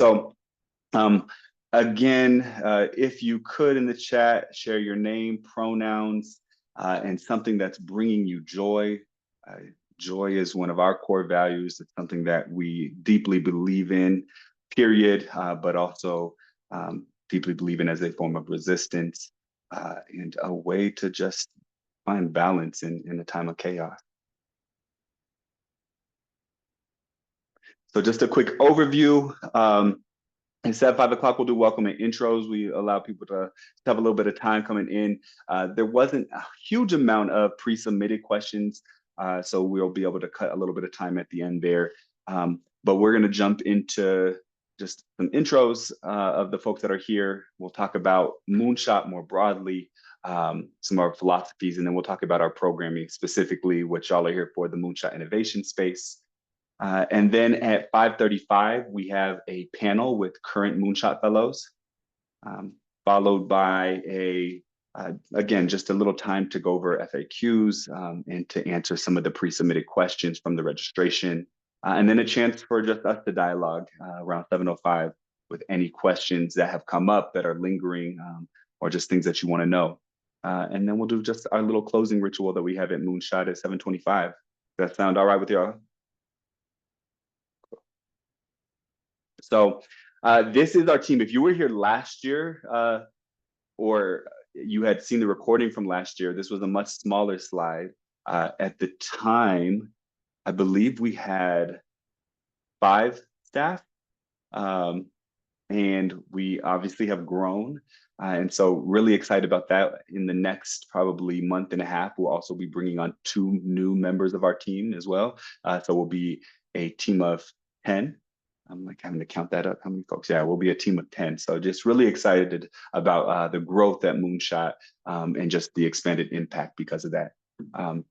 So again, if you could in the chat, share your name, pronouns, and something that's bringing you joy. Joy is one of our core values. It's something that we deeply believe in, period, but also deeply believe in as a form of resistance and a way to just find balance in a time of chaos. So just a quick overview. Instead of 5 o'clock, we'll do welcome and intros. We allow people to have a little bit of time coming in. There wasn't a huge amount of pre-submitted questions, so we'll be able to cut a little bit of time at the end there. But we're going to jump into just some intros of the folks that are here. We'll talk about Moonshot more broadly, some of our philosophies, and then we'll talk about our programming specifically, what y'all are here for, the Moonshot Innovation Space. And then at 5:35, we have a panel with current Moonshot Fellows, followed by again, just a little time to go over FAQs and to answer some of the pre-submitted questions from the registration. And then a chance for just us to dialogue around 7:05 with any questions that have come up that are lingering or just things that you want to know. And then we'll do just our little closing ritual that we have at Moonshot at 7:25. Does that sound all right with y'all? So this is our team. If you were here last year or you had seen the recording from last year, this was a much smaller slide. At the time, I believe we had 5 staff, and we obviously have grown. And so really excited about that. In the next probably month and a half, we'll also be bringing on 2 new members of our team as well. So we'll be a team of 10. I'm like having to count that up. How many folks? Yeah, we'll be a team of 10. So just really excited about the growth at Moonshot and just the expanded impact because of that.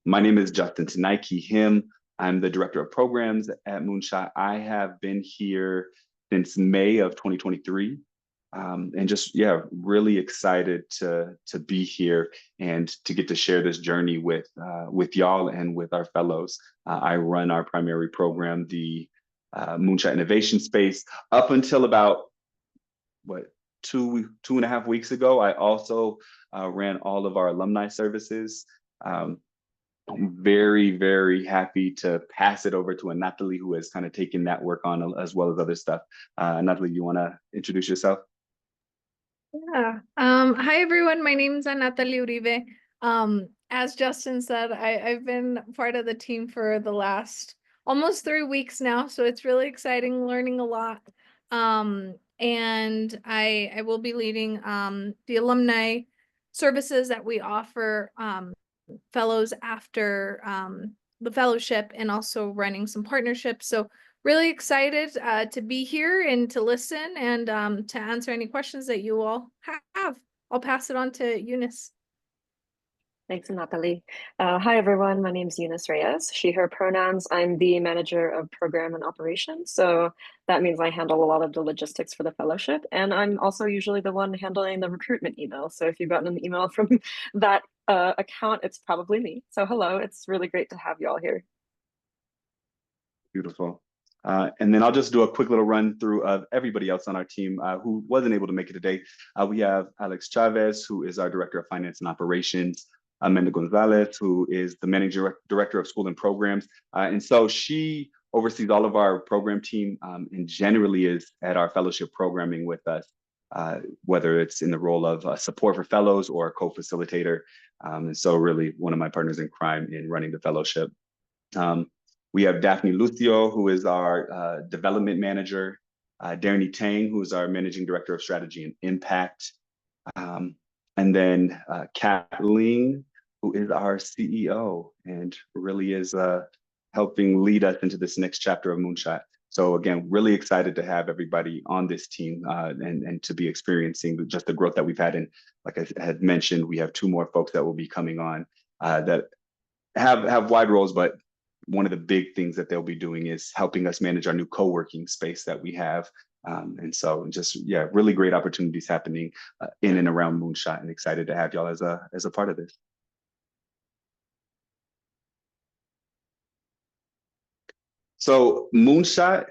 My name is Justin Tanaiki, him. I'm the director of programs at Moonshot. I have been here since May of 2023. And just, yeah, really excited to be here and to get to share this journey with y'all and with our fellows. I run our primary program, the Moonshot Innovation Space. Up until about, what, 2.5 weeks ago, I also ran all of our alumni services. I'm very, very happy to pass it over to Anatoly, who has kind of taken that work on as well as other stuff. Anatoly, you want to introduce yourself? Yeah. Hi, everyone. My name is Anatoly Uribe. As Justin said, I've been part of the team for the last almost 3 weeks now, so it's really exciting, learning a lot. And I will be leading the alumni services that we offer fellows after the fellowship, and also running some partnerships. So really excited to be here and to listen and to answer any questions that you all have. I'll pass it on to Eunice. Thanks, Natalie. Hi, everyone. My name is Eunice Reyes, she, her pronouns. I'm the manager of program and operations. So that means I handle a lot of the logistics for the fellowship. And I'm also usually the one handling the recruitment email. So if you've gotten an email from that account, it's probably me. So hello, it's really great to have you all here. Beautiful. And then I'll just do a quick little run through of everybody else on our team who wasn't able to make it today. We have Alex Chavez, who is our director of finance and operations. Amanda Gonzalez, who is the managing director of school and programs. And so she oversees all of our program team and generally is at our fellowship programming with us, whether it's in the role of support for fellows or co-facilitator. And so really one of my partners in crime in running the fellowship. We have Daphne Lucio, who is our development manager, Darren Tang, who is our managing director of strategy and impact, and then Kathleen, who is our CEO and really is helping lead us into this next chapter of Moonshot. So again, really excited to have everybody on this team and to be experiencing just the growth that we've had. And like I had mentioned, we have 2 more folks that will be coming on that have wide roles, but one of the big things that they'll be doing is helping us manage our new co-working space that we have. And so just, yeah, really great opportunities happening in and around Moonshot, and excited to have y'all as a part of this. So Moonshot,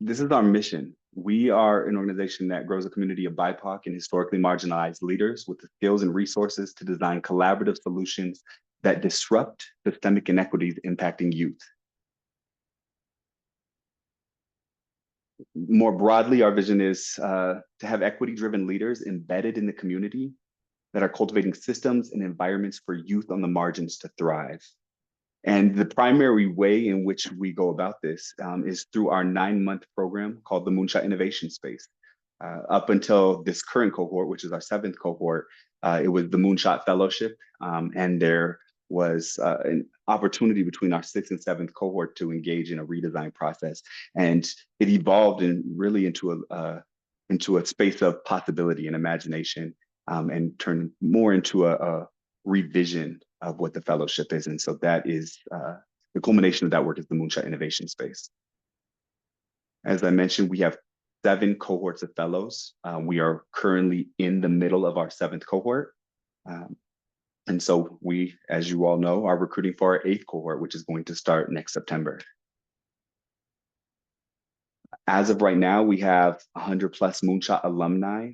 This is our mission. We are an organization that grows a community of BIPOC and historically marginalized leaders with the skills and resources to design collaborative solutions that disrupt systemic inequities impacting youth. More broadly, our vision is to have equity-driven leaders embedded in the community that are cultivating systems and environments for youth on the margins to thrive. And the primary way in which we go about this is through our 9-month program called the Moonshot Innovation Space. Up until this current cohort, which is our 7th cohort, it was the Moonshot Fellowship, and there was an opportunity between our 6th and 7th cohort to engage in a redesign process. And it evolved really into a space of possibility and imagination, and turned more into a revision of what the fellowship is. And so that is the culmination of that work is the Moonshot Innovation Space. As I mentioned, we have 7 cohorts of fellows. We are currently in the middle of our 7th cohort. And so we, as you all know, are recruiting for our 8th cohort, which is going to start next September. As of right now, we have 100+ Moonshot alumni,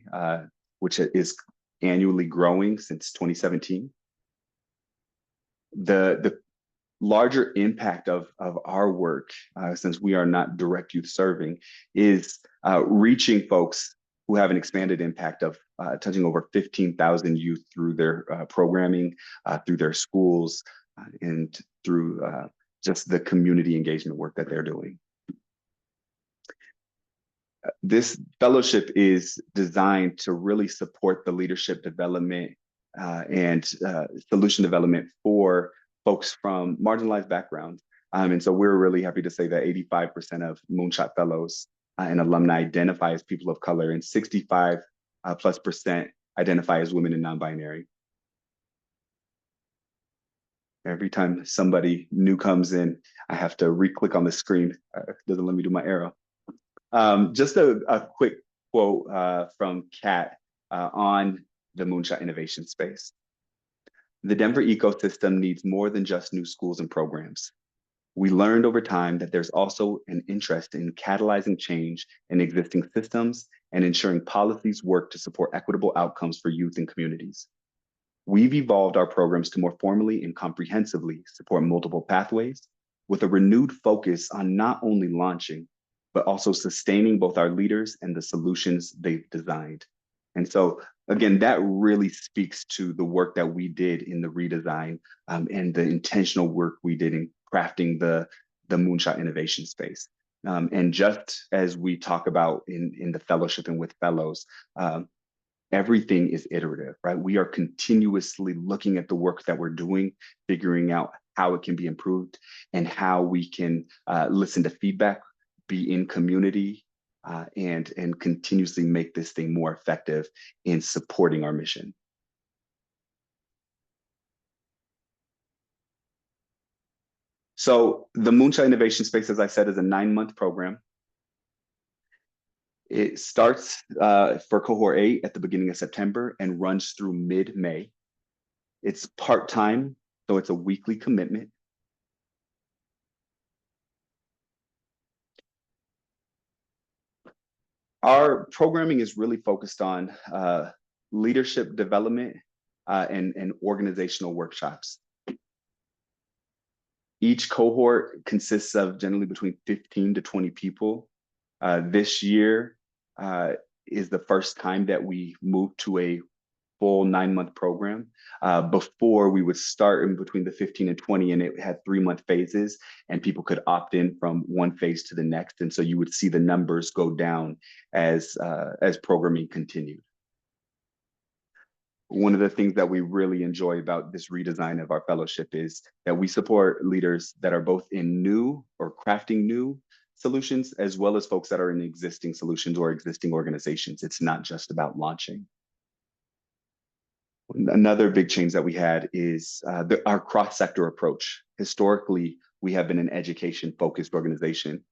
which is annually growing since 2017. The larger impact of our work, since we are not direct youth serving, is reaching folks who have an expanded impact of touching over 15,000 youth through their programming, through their schools, and through just the community engagement work that they're doing. This fellowship is designed to really support the leadership development and solution development for folks from marginalized backgrounds. And so we're really happy to say that 85% of Moonshot Fellows and alumni identify as people of color, and 65+% identify as women and non-binary. Every time somebody new comes in, I have to re-click on the screen. It doesn't let me do my arrow. Just a quick quote from Kat on the Moonshot Innovation Space. The Denver ecosystem needs more than just new schools and programs. We learned over time that there's also an interest in catalyzing change in existing systems and ensuring policies work to support equitable outcomes for youth and communities. We've evolved our programs to more formally and comprehensively support multiple pathways, with a renewed focus on not only launching, but also sustaining both our leaders and the solutions they've designed. And so, again, that really speaks to the work that we did in the redesign and the intentional work we did in crafting the Moonshot Innovation Space. And just as we talk about in the fellowship and with fellows, everything is iterative, right? We are continuously looking at the work that we're doing, figuring out how it can be improved and how we can listen to feedback, be in community, and continuously make this thing more effective in supporting our mission. So the Moonshot Innovation Space, as I said, is a 9-month program. It starts for cohort 8 at the beginning of September and runs through mid-May. It's part-time, so it's a weekly commitment. Our programming is really focused on leadership development and organizational workshops. Each cohort consists of generally between 15 to 20 people. This year is the first time that we moved to a full 9-month program. Before, we would start in between the 15 and 20, and it had 3-month phases, and people could opt in from one phase to the next. And so you would see the numbers go down as programming continued. One of the things that we really enjoy about this redesign of our fellowship is that we support leaders that are both in new or crafting new solutions, as well as folks that are in existing solutions or existing organizations. It's not just about launching. Another big change that we had is our cross-sector approach. Historically, we have been an education-focused organization.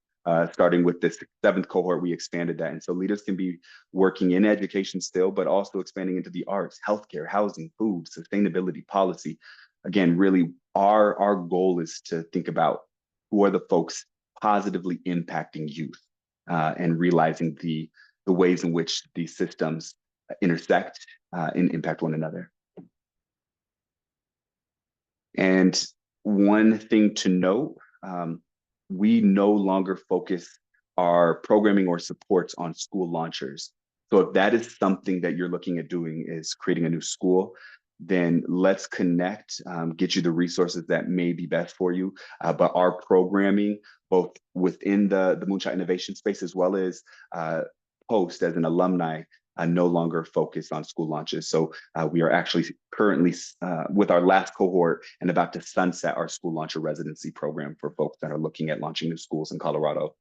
Starting with this 7th cohort, we expanded that. And so leaders can be working in education still, but also expanding into the arts, healthcare, housing, food, sustainability, policy. Again, really, our goal is to think about who are the folks positively impacting youth. and realizing the ways in which these systems intersect and impact one another. And one thing to note, we no longer focus our programming or supports on school launchers. So if that is something that you're looking at doing, is creating a new school, then let's connect, get you the resources that may be best for you. But our programming, both within the Moonshot Innovation Space as well as post as an alumni, no longer focus on school launches. So we are actually currently with our last cohort and about to sunset our school launcher residency program for folks that are looking at launching new schools in Colorado.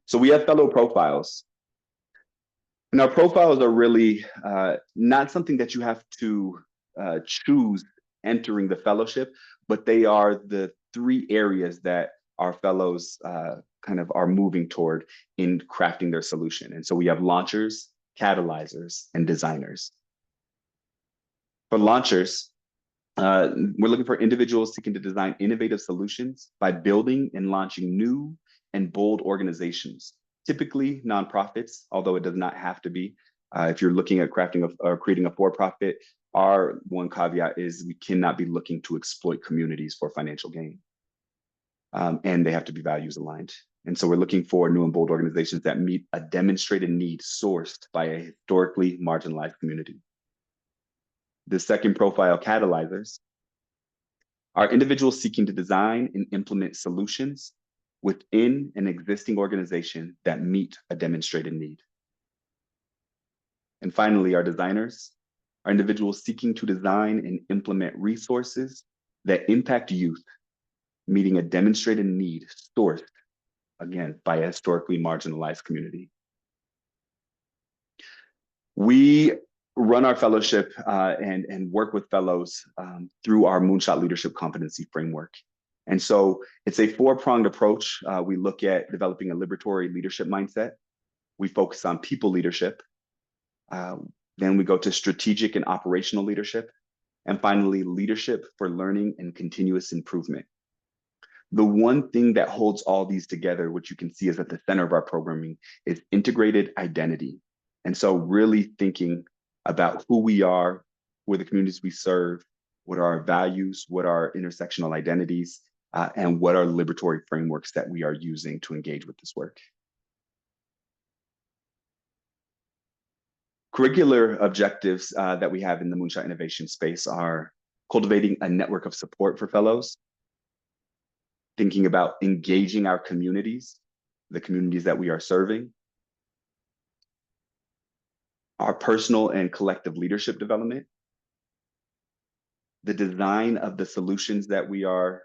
So we have fellow profiles. And our profiles are really not something that you have to choose entering the fellowship, but they are the 3 areas that our fellows kind of are moving toward in crafting their solution. And so we have launchers, catalyzers, and designers. For launchers, we're looking for individuals seeking to design innovative solutions by building and launching new and bold organizations, typically nonprofits, although it does not have to be. If you're looking at crafting or creating a for-profit, our one caveat is we cannot be looking to exploit communities for financial gain. And they have to be values aligned. And so we're looking for new and bold organizations that meet a demonstrated need sourced by a historically marginalized community. The second profile, catalyzers, are individuals seeking to design and implement solutions within an existing organization that meet a demonstrated need. And finally, our designers are individuals seeking to design and implement resources that impact youth, meeting a demonstrated need sourced, again, by a historically marginalized community. We run our fellowship and work with fellows through our Moonshot Leadership Competency Framework. And so it's a 4-pronged approach. We look at developing a liberatory leadership mindset. We focus on people leadership. Then we go to strategic and operational leadership. And finally, leadership for learning and continuous improvement. The one thing that holds all these together, which you can see is at the center of our programming, is integrated identity. And so really thinking about who we are, who are the communities we serve, what are our values, what are intersectional identities, and what are liberatory frameworks that we are using to engage with this work. Curricular objectives that we have in the Moonshot Innovation Space are cultivating a network of support for fellows, thinking about engaging our communities, the communities that we are serving, our personal and collective leadership development, the design of the solutions that we are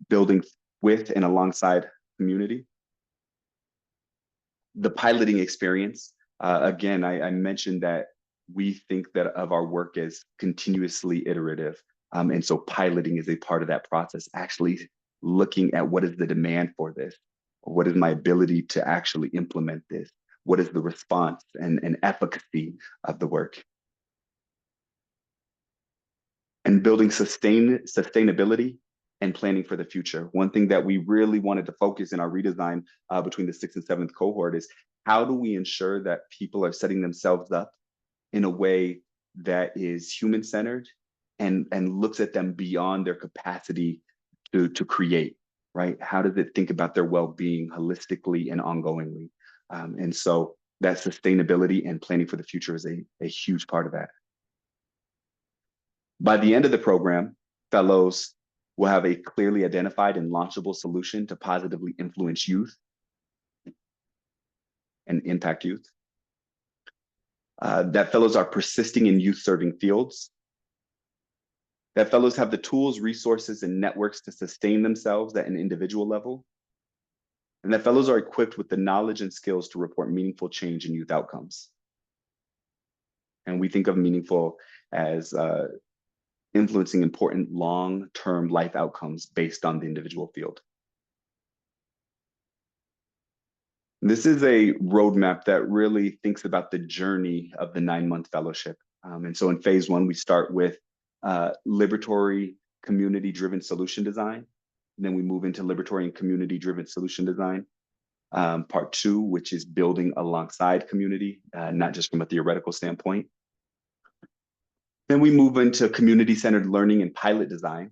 building with and alongside community, the piloting experience. Again, I mentioned that we think that of our work as continuously iterative. And so piloting is a part of that process, actually looking at what is the demand for this, or what is my ability to actually implement this, what is the response and efficacy of the work. And building sustainability and planning for the future. One thing that we really wanted to focus in our redesign between the 6th and 7th cohort is how do we ensure that people are setting themselves up in a way that is human-centered and looks at them beyond their capacity to create, right? How does it think about their well-being holistically and ongoingly? And so that sustainability and planning for the future is a huge part of that. By the end of the program, fellows will have a clearly identified and launchable solution to positively influence youth and impact youth. That fellows are persisting in youth-serving fields. That fellows have the tools, resources, and networks to sustain themselves at an individual level. And that fellows are equipped with the knowledge and skills to report meaningful change in youth outcomes. And we think of meaningful as influencing important long-term life outcomes based on the individual field. This is a roadmap that really thinks about the journey of the 9-month fellowship. And so in phase 1, we start with liberatory community-driven solution design. Then we move into liberatory and community-driven solution design. Part 2, which is building alongside community, not just from a theoretical standpoint. Then we move into community-centered learning and pilot design,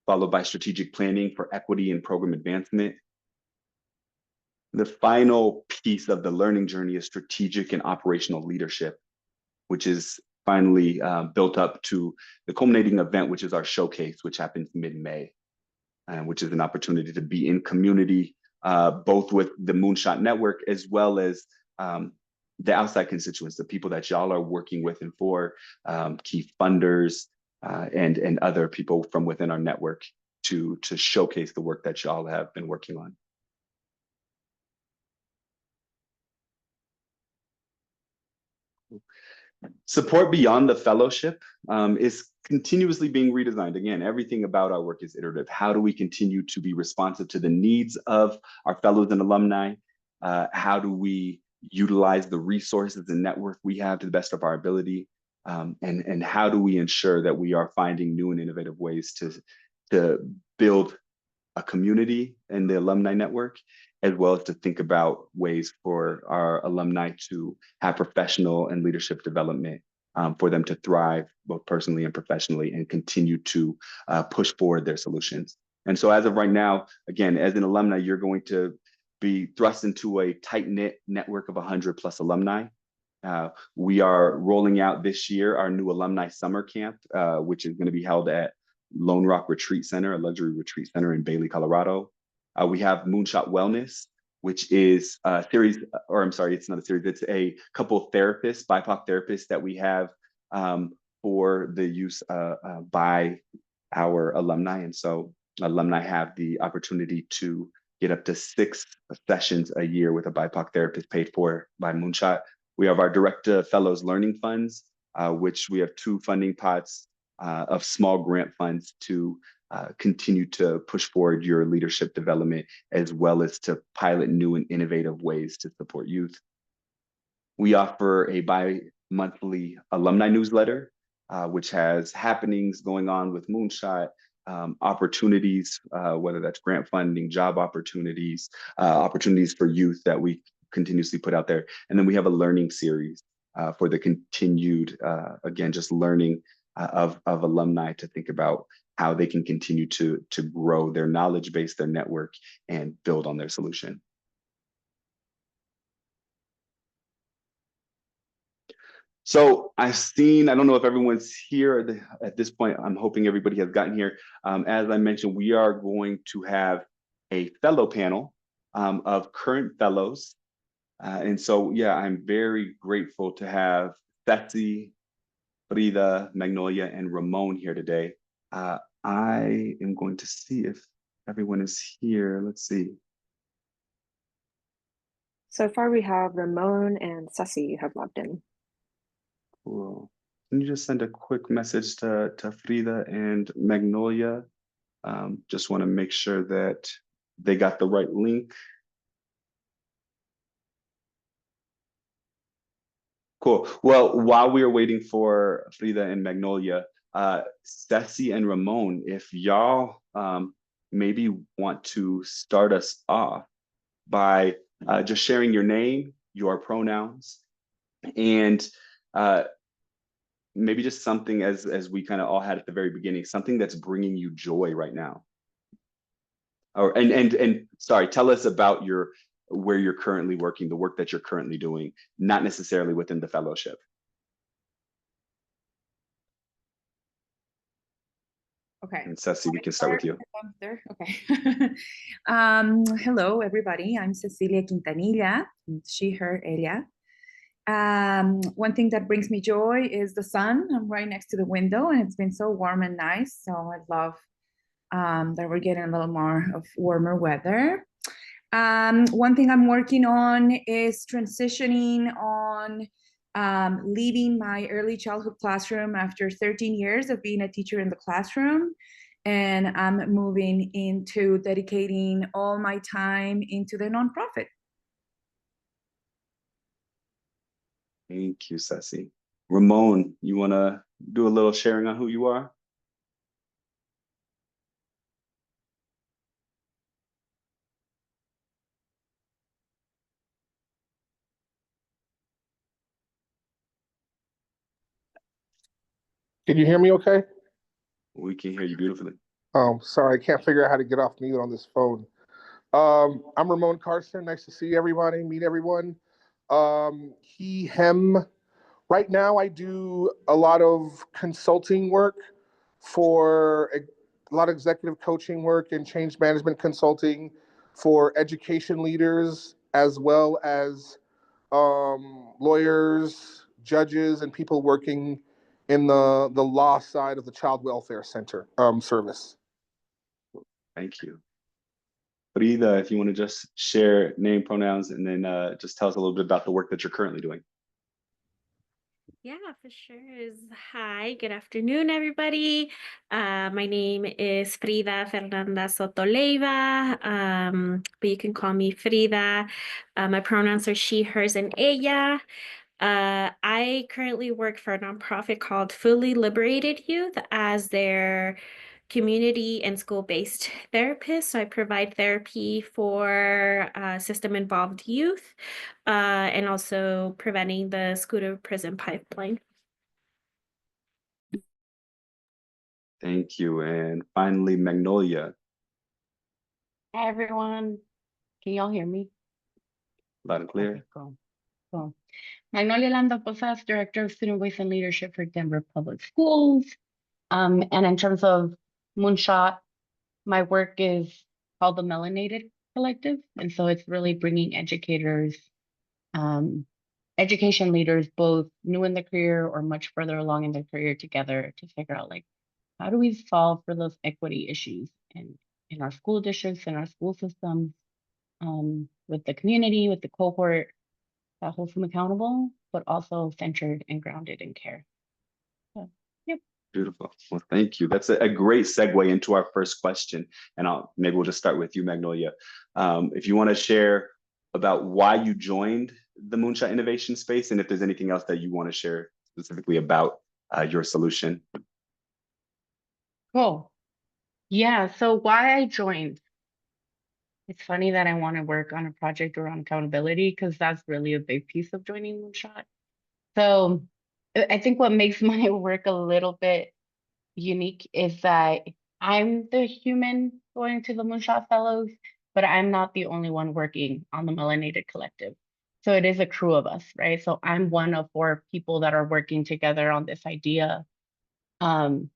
followed by strategic planning for equity and program advancement. The final piece of the learning journey is strategic and operational leadership, which is finally built up to the culminating event, which is our showcase, which happens mid-May, which is an opportunity to be in community, both with the Moonshot Network, as well as the outside constituents, the people that y'all are working with and for, key funders, and other people from within our network to showcase the work that y'all have been working on. Support beyond the fellowship is continuously being redesigned. Again, everything about our work is iterative. How do we continue to be responsive to the needs of our fellows and alumni? How do we utilize the resources and network we have to the best of our ability? And how do we ensure that we are finding new and innovative ways to build a community in the alumni network, as well as to think about ways for our alumni to have professional and leadership development, for them to thrive both personally and professionally and continue to push forward their solutions. And so as of right now, again, as an alumni, you're going to be thrust into a tight-knit network of 100+ alumni. We are rolling out this year our new alumni summer camp, which is going to be held at Lone Rock Retreat Center, a luxury retreat center in Bailey, Colorado. We have Moonshot Wellness, which is a series, or I'm sorry, it's not a series, it's a couple of therapists, BIPOC therapists that we have for the use by our alumni. And so alumni have the opportunity to get up to 6 sessions a year with a BIPOC therapist paid for by Moonshot. We have our direct fellows learning funds, which we have 2 funding pots of small grant funds to continue to push forward your leadership development, as well as to pilot new and innovative ways to support youth. We offer a bi-monthly alumni newsletter, which has happenings going on with Moonshot, opportunities, whether that's grant funding, job opportunities, opportunities for youth that we continuously put out there. And then we have a learning series for the continued, again, just learning of alumni to think about how they can continue to grow their knowledge base, their network, and build on their solution. So I don't know if everyone's here at this point. I'm hoping everybody has gotten here. As I mentioned, we are going to have a fellow panel of current fellows. And so, yeah, I'm very grateful to have Betsy, Frida, Magnolia, and Ramon here today. I am going to see if everyone is here. Let's see. So far, we have Ramon and Ceci have logged in. Cool. Can you just send a quick message to Frida and Magnolia? Just want to make sure that they got the right link. Cool. Well, while we are waiting for Frida and Magnolia, Ceci and Ramon, if y'all maybe want to start us off by just sharing your name, your pronouns, and maybe just something as we kind of all had at the very beginning, something that's bringing you joy right now. Or and sorry, tell us about where you're currently working, the work that you're currently doing, not necessarily within the fellowship. Okay. And Ceci, we can start with you. There? Okay. Hello, everybody. I'm Cecilia Quintanilla, she, her, ella. One thing that brings me joy is the sun. I'm right next to the window and it's been so warm and nice. So I love that we're getting a little more of warmer weather. One thing I'm working on is transitioning on leaving my early childhood classroom after 13 years of being a teacher in the classroom. And I'm moving into dedicating all my time into the nonprofit. Thank you, Ceci. Ramon, you want to do a little sharing on who you are? Can you hear me okay? We can hear you beautifully. Sorry, I can't figure out how to get off mute on this phone. I'm Ramon Carson. Nice to see everybody, meet everyone. He, him. Right now, I do a lot of consulting work for a lot of executive coaching work and change management consulting for education leaders, as well as lawyers, judges, and people working in the law side of the child welfare center service. Thank you. Frida, if you want to just share name, pronouns, and then just tell us a little bit about the work that you're currently doing. Yeah, for sure. Hi, good afternoon, everybody. My name is Frida Fernanda Sotoleiva, but you can call me Frida. My pronouns are she, hers, and ella. I currently work for a nonprofit called Fully Liberated Youth as their community and school-based therapist. So I provide therapy for system-involved youth and also preventing the school to prison pipeline. Thank you. And finally, Magnolia, Hi, everyone. Can y'all hear me? loud and clear. Okay, cool. Cool. Magnolia Landa Posas, Director of Student Voice and Leadership for Denver Public Schools. And in terms of Moonshot, my work is called the Melanated Collective. And so it's really bringing educators, education leaders, both new in the career or much further along in their career together to figure out like, how do we solve for those equity issues in our school districts, in our school systems, with the community, with the cohort, that holds them accountable, but also centered and grounded in care. So, yep. Beautiful. Well, thank you. That's a great segue into our first question. And maybe we'll just start with you, Magnolia. If you want to share about why you joined the Moonshot Innovation Space, and if there's anything else that you want to share specifically about your solution. Cool. Yeah, so why I joined. It's funny that I want to work on a project around accountability because that's really a big piece of joining Moonshot. So I think what makes my work a little bit unique is that I'm the human going to the Moonshot Fellows, but I'm not the only one working on the Melanated Collective. So it is a crew of us, right? So I'm one of 4 people that are working together on this idea. And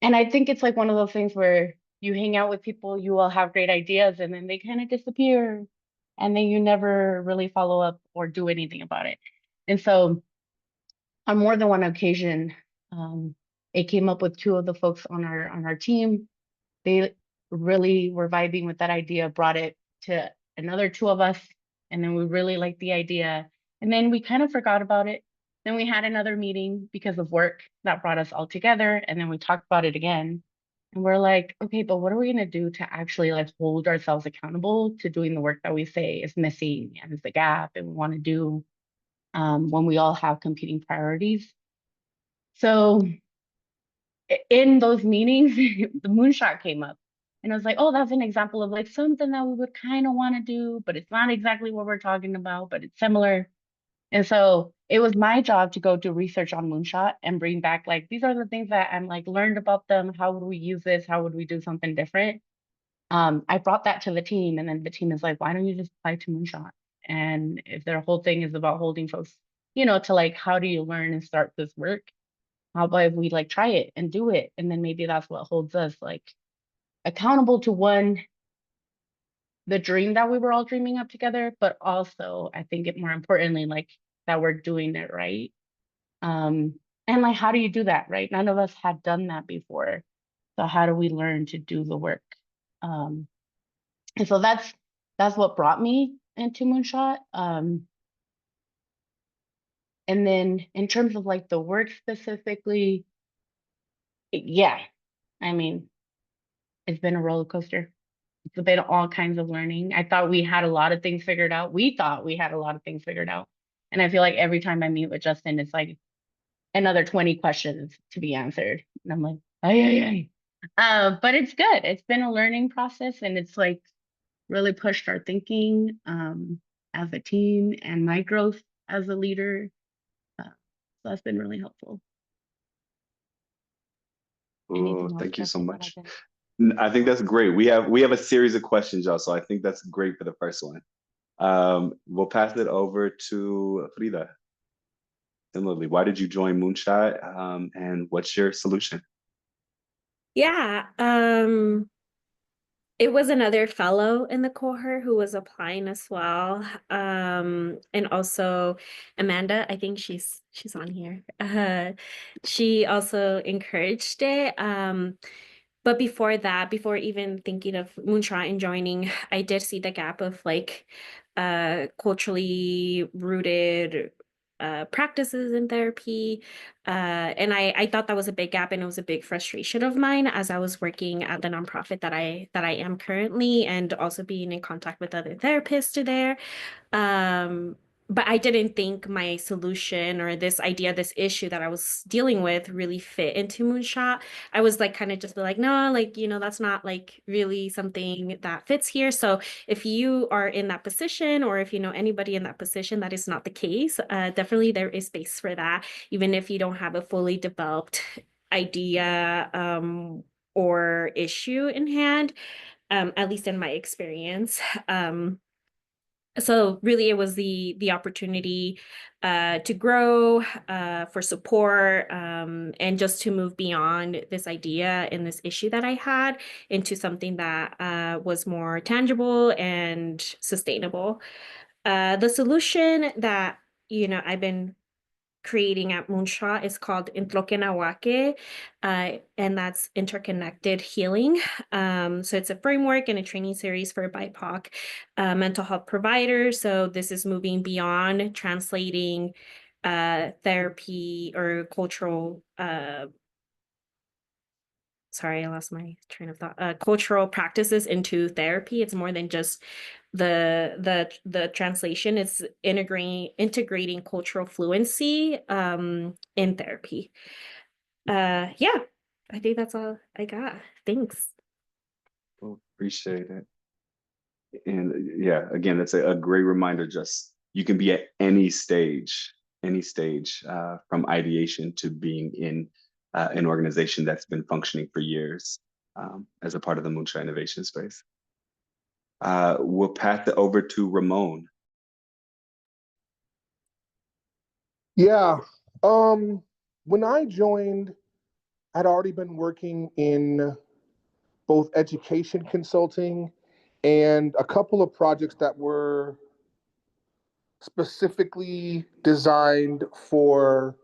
I think it's like one of those things where you hang out with people, you all have great ideas, and then they kind of disappear, and then you never really follow up or do anything about it. And so on more than one occasion, it came up with 2 of the folks on our team. They really were vibing with that idea, brought it to another 2 of us, and then we really liked the idea. And then we kind of forgot about it. Then we had another meeting because of work that brought us all together, and then we talked about it again. And we're like, okay, but what are we gonna do to actually like hold ourselves accountable to doing the work that we say is missing and is the gap and we want to do when we all have competing priorities. So in those meetings, the moonshot came up. And I was like, oh, that's an example of like something that we would kind of want to do, but it's not exactly what we're talking about, but it's similar. And so it was my job to go do research on Moonshot and bring back like, these are the things that I'm like learned about them. How would we use this? How would we do something different? I brought that to the team, and then the team is like, why don't you just apply to Moonshot? And if their whole thing is about holding folks, you know, to like, how do you learn and start this work? How about if we like try it and do it? And then maybe that's what holds us like accountable to one, the dream that we were all dreaming up together, but also I think it more importantly, like that we're doing it right. And like, how do you do that, right? None of us had done that before. So how do we learn to do the work? And so that's what brought me into Moonshot. And then in terms of like the work specifically, yeah, I mean, it's been a roller coaster. It's been all kinds of learning. I thought we had a lot of things figured out. We thought we had a lot of things figured out. And I feel like every time I meet with Justin, it's like another 20 questions to be answered. And I'm like, ay. But it's good. It's been a learning process, and it's like really pushed our thinking as a team and my growth as a leader. So that's been really helpful. Anything Oh, else thank you so special that I much. didn't? I think that's great. We have a series of questions, y'all, so I think that's great for the first one. We'll pass it over to Frida. Similarly, why did you join Moonshot? And what's your solution? Yeah, it was another fellow in the cohort who was applying as well. And also Amanda, I think she's on here. She also encouraged it. But before that, before even thinking of Moonshot and joining, I did see the gap of like culturally rooted practices in therapy. And I thought that was a big gap, and it was a big frustration of mine as I was working at the nonprofit that I am currently, and also being in contact with other therapists there. But I didn't think my solution or this idea, this issue that I was dealing with really fit into Moonshot. I was like kind of just be like, no, like, that's not like really something that fits here. So if you are in that position, or if you know anybody in that position, that is not the case, definitely there is space for that, even if you don't have a fully developed idea or issue in hand, at least in my experience. So really it was the opportunity to grow, for support, and just to move beyond this idea and this issue that I had into something that was more tangible and sustainable. The solution that I've been creating at Moonshot is called Entloque Nawake, and that's interconnected healing. So it's a framework and a training series for BIPOC mental health providers. So this is moving beyond translating therapy or cultural sorry, I lost my train of thought. Cultural practices into therapy. It's more than just the translation. It's integrating cultural fluency in therapy. Yeah, I think that's all I got. Thanks. Well, appreciate it. And yeah, again, that's a great reminder. Just you can be at any stage, from ideation to being in an organization that's been functioning for years, as a part of the Moonshot Innovation Space. We'll pass it over to Ramon. Yeah. When I joined, I'd already been working in both education consulting and a couple of projects that were specifically designed for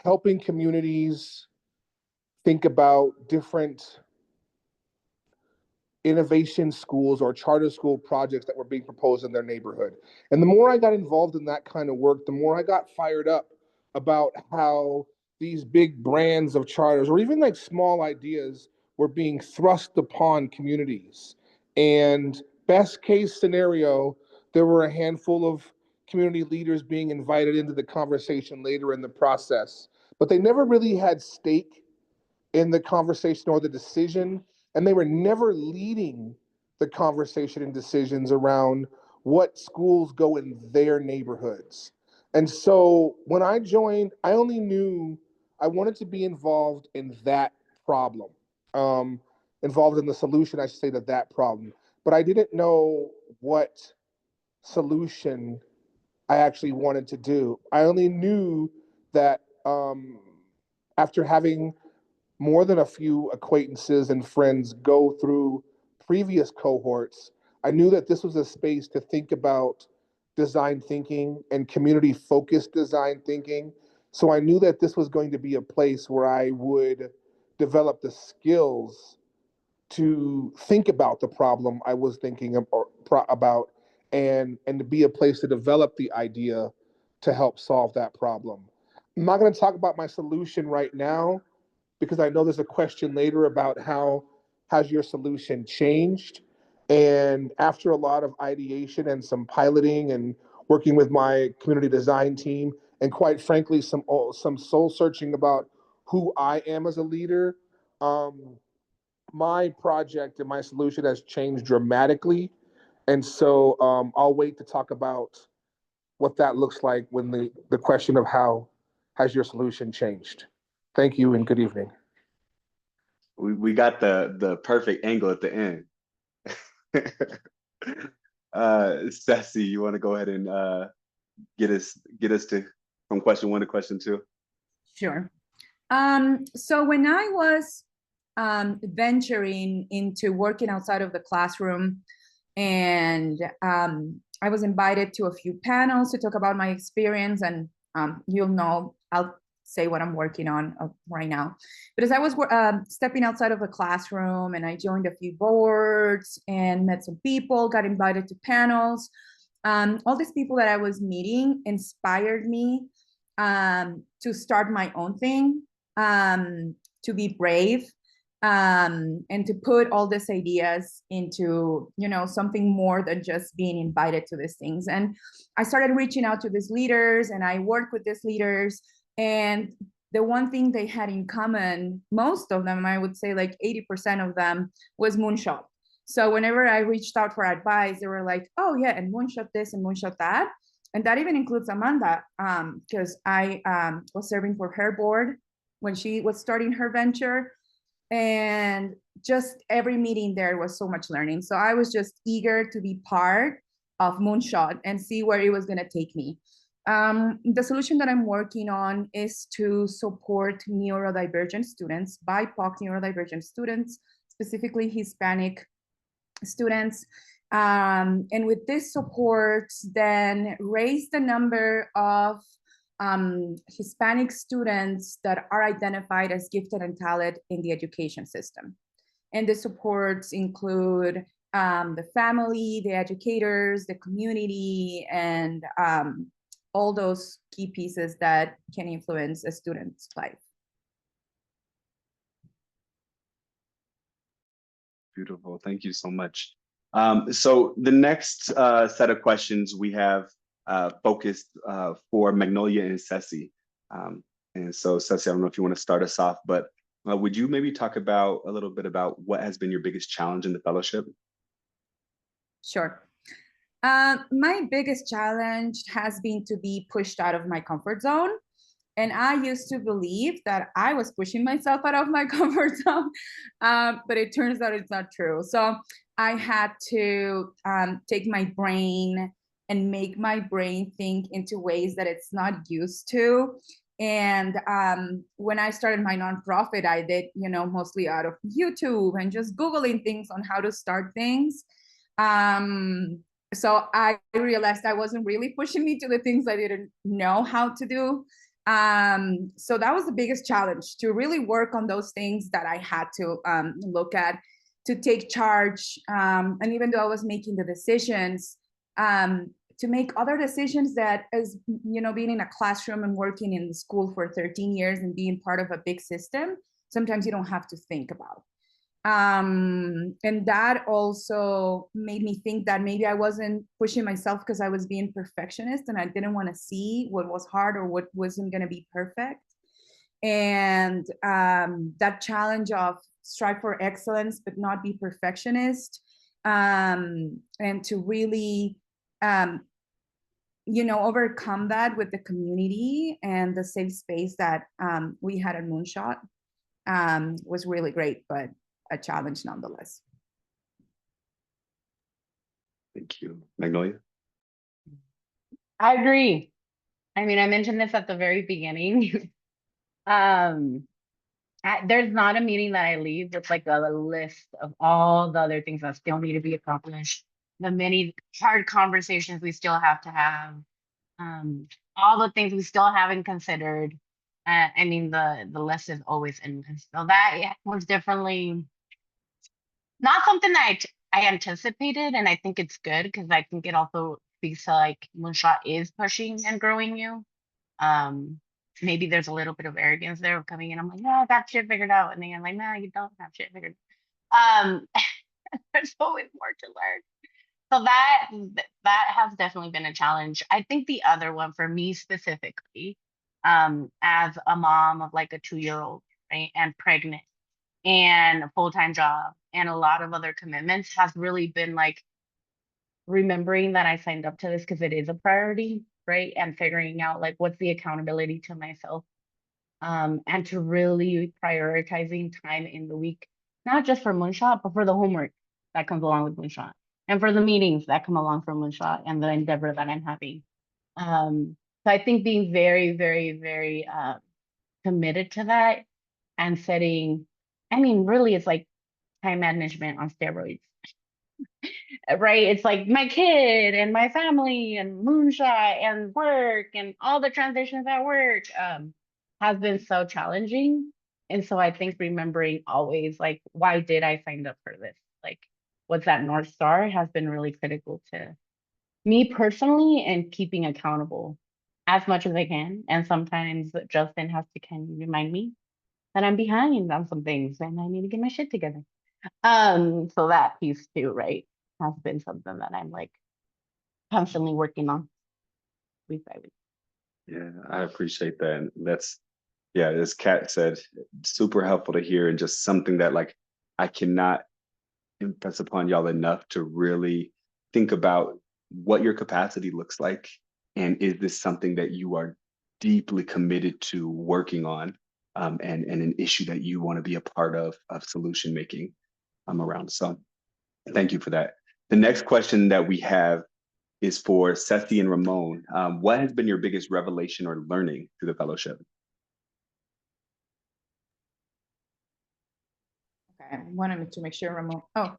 helping communities think about different innovation schools or charter school projects that were being proposed in their neighborhood. And the more I got involved in that kind of work, the more I got fired up about how these big brands of charters, or even like small ideas, were being thrust upon communities. And best case scenario, there were a handful of community leaders being invited into the conversation later in the process, but they never really had stake in the conversation or the decision, and they were never leading the conversation and decisions around what schools go in their neighborhoods. And so when I joined, I only knew I wanted to be involved in that problem, involved in the solution, I should say, to that problem. But I didn't know what solution I actually wanted to do. I only knew that after having more than a few acquaintances and friends go through previous cohorts, I knew that this was a space to think about design thinking and community focused design thinking. So I knew that this was going to be a place where I would develop the skills to think about the problem I was thinking about, and to be a place to develop the idea to help solve that problem. I'm not going to talk about my solution right now because I know there's a question later about how has your solution changed. And after a lot of ideation and some piloting and working with my community design team, and quite frankly, some soul searching about who I am as a leader, my project and my solution has changed dramatically. And so I'll wait to talk about what that looks like when the question of how has your solution changed. Thank you and good evening. We got the perfect angle at the end. Sassy, you want to go ahead and get us to from question 1 to question 2? Sure. So when I was venturing into working outside of the classroom, and I was invited to a few panels to talk about my experience, and you'll know I'll say what I'm working on right now. But as I was stepping outside of the classroom, and I joined a few boards and met some people, got invited to panels, all these people that I was meeting inspired me to start my own thing, to be brave, and to put all these ideas into, you know, something more than just being invited to these things. And I started reaching out to these leaders, and I worked with these leaders. And the one thing they had in common, most of them, I would say like 80% of them, was Moonshot. So whenever I reached out for advice, they were like, oh yeah, and Moonshot this and Moonshot that. And that even includes Amanda, because I was serving for her board when she was starting her venture. And just every meeting there was so much learning. So I was just eager to be part of Moonshot and see where it was going to take me. The solution that I'm working on is to support neurodivergent students, BIPOC neurodivergent students, specifically Hispanic students. And with this support, then raise the number of Hispanic students that are identified as gifted and talented in the education system. And the supports include the family, the educators, the community, and all those key pieces that can influence a student's life. Beautiful. Thank you so much. So the next set of questions we have focused for Magnolia and Ceci. And so Ceci, I don't know if you want to start us off, but would you maybe talk about a little bit about what has been your biggest challenge in the fellowship? Sure. My biggest challenge has been to be pushed out of my comfort zone. And I used to believe that I was pushing myself out of my comfort zone, but it turns out it's not true. So I had to take my brain and make my brain think into ways that it's not used to. And when I started my nonprofit, I did, you know, mostly out of YouTube and just Googling things on how to start things. So I realized I wasn't really pushing me to the things I didn't know how to do. So that was the biggest challenge, to really work on those things that I had to look at, to take charge. And even though I was making the decisions, to make other decisions that, as you know, being in a classroom and working in the school for 13 years and being part of a big system, sometimes you don't have to think about. And that also made me think that maybe I wasn't pushing myself because I was being perfectionist and I didn't want to see what was hard or what wasn't going to be perfect. And that challenge of strive for excellence but not be perfectionist, and to really you know, overcome that with the community and the safe space that we had at Moonshot was really great, but a challenge nonetheless. Thank you. Magnolia? I agree. I mean, I mentioned this at the very beginning. There's not a meeting that I leave with like a list of all the other things that still need to be accomplished, the many hard conversations we still have to have, all the things we still haven't considered. I mean, the list is always endless. So that was definitely not something that I anticipated, and I think it's good because I think it also speaks to like Moonshot is pushing and growing you. Maybe there's a little bit of arrogance there of coming in. I'm like, no, I got shit figured out, and then I'm like, no, you don't have shit figured. There's always more to learn. So that has definitely been a challenge. I think the other one for me specifically, as a mom of like a 2-year-old, right, and pregnant, and a full-time job and a lot of other commitments, has really been like remembering that I signed up to this because it is a priority, right? And figuring out like what's the accountability to myself. and to really prioritizing time in the week, not just for Moonshot, but for the homework that comes along with Moonshot and for the meetings that come along from Moonshot and the endeavor that I'm having. So I think being very, very, very committed to that and setting, I mean, really, it's like time management on steroids, right? It's like my kid and my family and Moonshot and work and all the transitions at work has been so challenging. And so I think remembering always, like, why did I sign up for this? Like, what's that North Star has been really critical to me personally and keeping accountable as much as I can. And sometimes Justin has to kind of remind me that I'm behind on some things and I need to get my shit together. So that piece too, right, has been something that I'm like constantly working on week by week. Yeah, I appreciate that. And that's, yeah, as Kat said, super helpful to hear and just something that like I cannot impress upon y'all enough to really think about what your capacity looks like. And is this something that you are deeply committed to working on, and an issue that you want to be a part of solution making around. So thank you for that. The next question that we have is for Ceci and Ramon. What has been your biggest revelation or learning through the fellowship? Okay, I wanted to make sure Ramon, oh,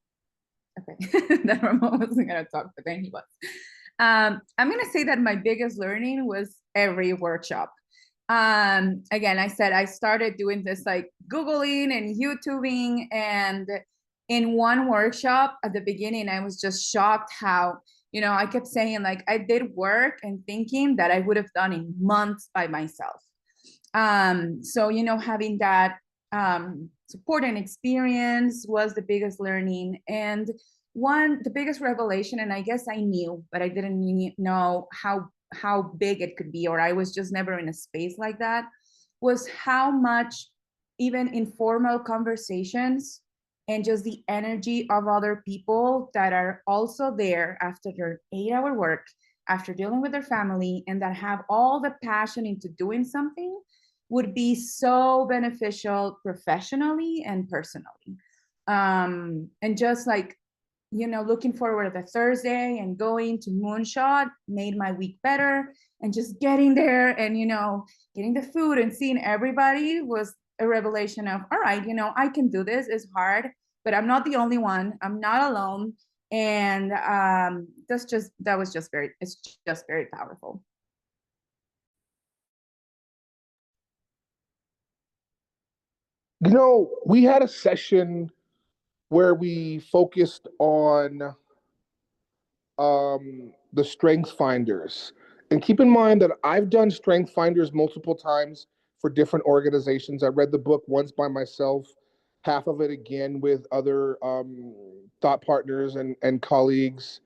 okay, that Ramon wasn't gonna talk, but then he was. I'm gonna say that my biggest learning was every workshop. Again, I said I started doing this like Googling and YouTubing, and in one workshop at the beginning, I was just shocked how, I kept saying like I did work and thinking that I would have done in months by myself. So, having that support and experience was the biggest learning. And the biggest revelation, and I guess I knew, but I didn't know how big it could be, or I was just never in a space like that, was how much even informal conversations and just the energy of other people that are also there after their 8-hour work, after dealing with their family, and that have all the passion into doing something would be so beneficial professionally and personally. And just like, looking forward to Thursday and going to Moonshot made my week better. And just getting there and, getting the food and seeing everybody was a revelation of, all right, I can do this. It's hard, but I'm not the only one. I'm not alone. And it's just very powerful. We had a session where we focused on the strength finders. And keep in mind that I've done strength finders multiple times for different organizations. I read the book once by myself, half of it again with other thought partners and colleagues.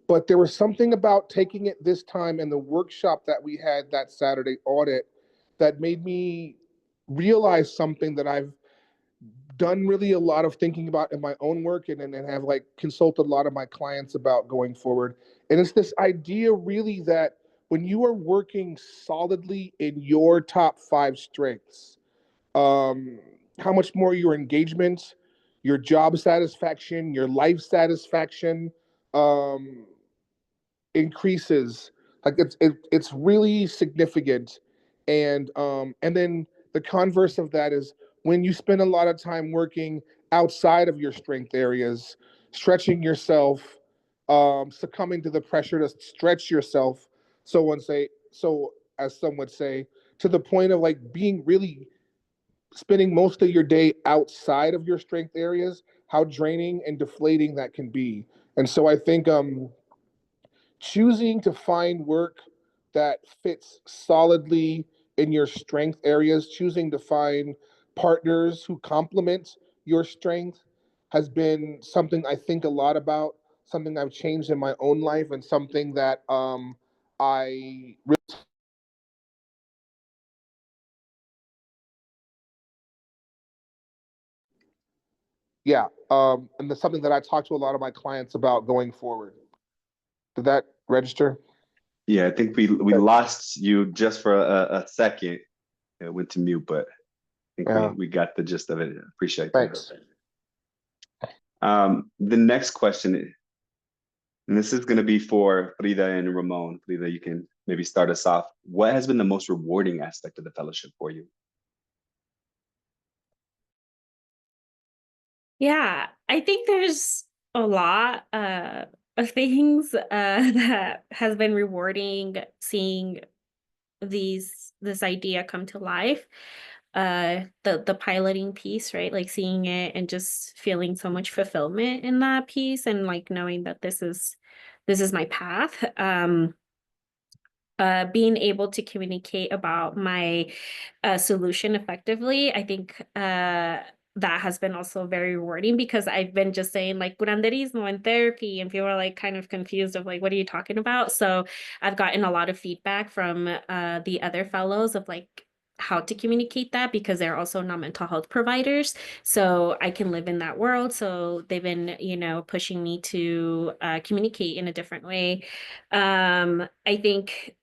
But there was something about taking it this time and the workshop that we had that Saturday audit that made me realize something that I've done really a lot of thinking about in my own work and have like consulted a lot of my clients about going forward. And it's this idea really that when you are working solidly in your top 5 strengths, how much more your engagement, your job satisfaction, your life satisfaction increases. Like it's really significant. And then the converse of that is when you spend a lot of time working outside of your strength areas, stretching yourself, succumbing to the pressure to stretch yourself, so as some would say, to the point of like being really spending most of your day outside of your strength areas, how draining and deflating that can be. And so I think choosing to find work that fits solidly in your strength areas, choosing to find partners who complement your strength has been something I think a lot about, something I've changed in my own life, and something that I really and that's something that I talk to a lot of my clients about going forward. Did that register? Yeah, I think we lost you just for a second, it went to mute, but I think Yeah. we got the gist of it. Appreciate that. Thanks. The next question, and this is going to be for Frida and Ramon. Frida, you can maybe start us off. What has been the most rewarding aspect of the fellowship for you? Yeah, I think there's a lot of things that has been rewarding seeing this idea come to life. The piloting piece, right? Like seeing it and just feeling so much fulfillment in that piece and like knowing that this is my path. Being able to communicate about my solution effectively, I think that has been also very rewarding because I've been just saying like curanderismo and therapy, and people are like kind of confused of like, what are you talking about? So I've gotten a lot of feedback from the other fellows of like how to communicate that because they're also not mental health providers. So I can live in that world. So they've been, pushing me to communicate in a different way. I think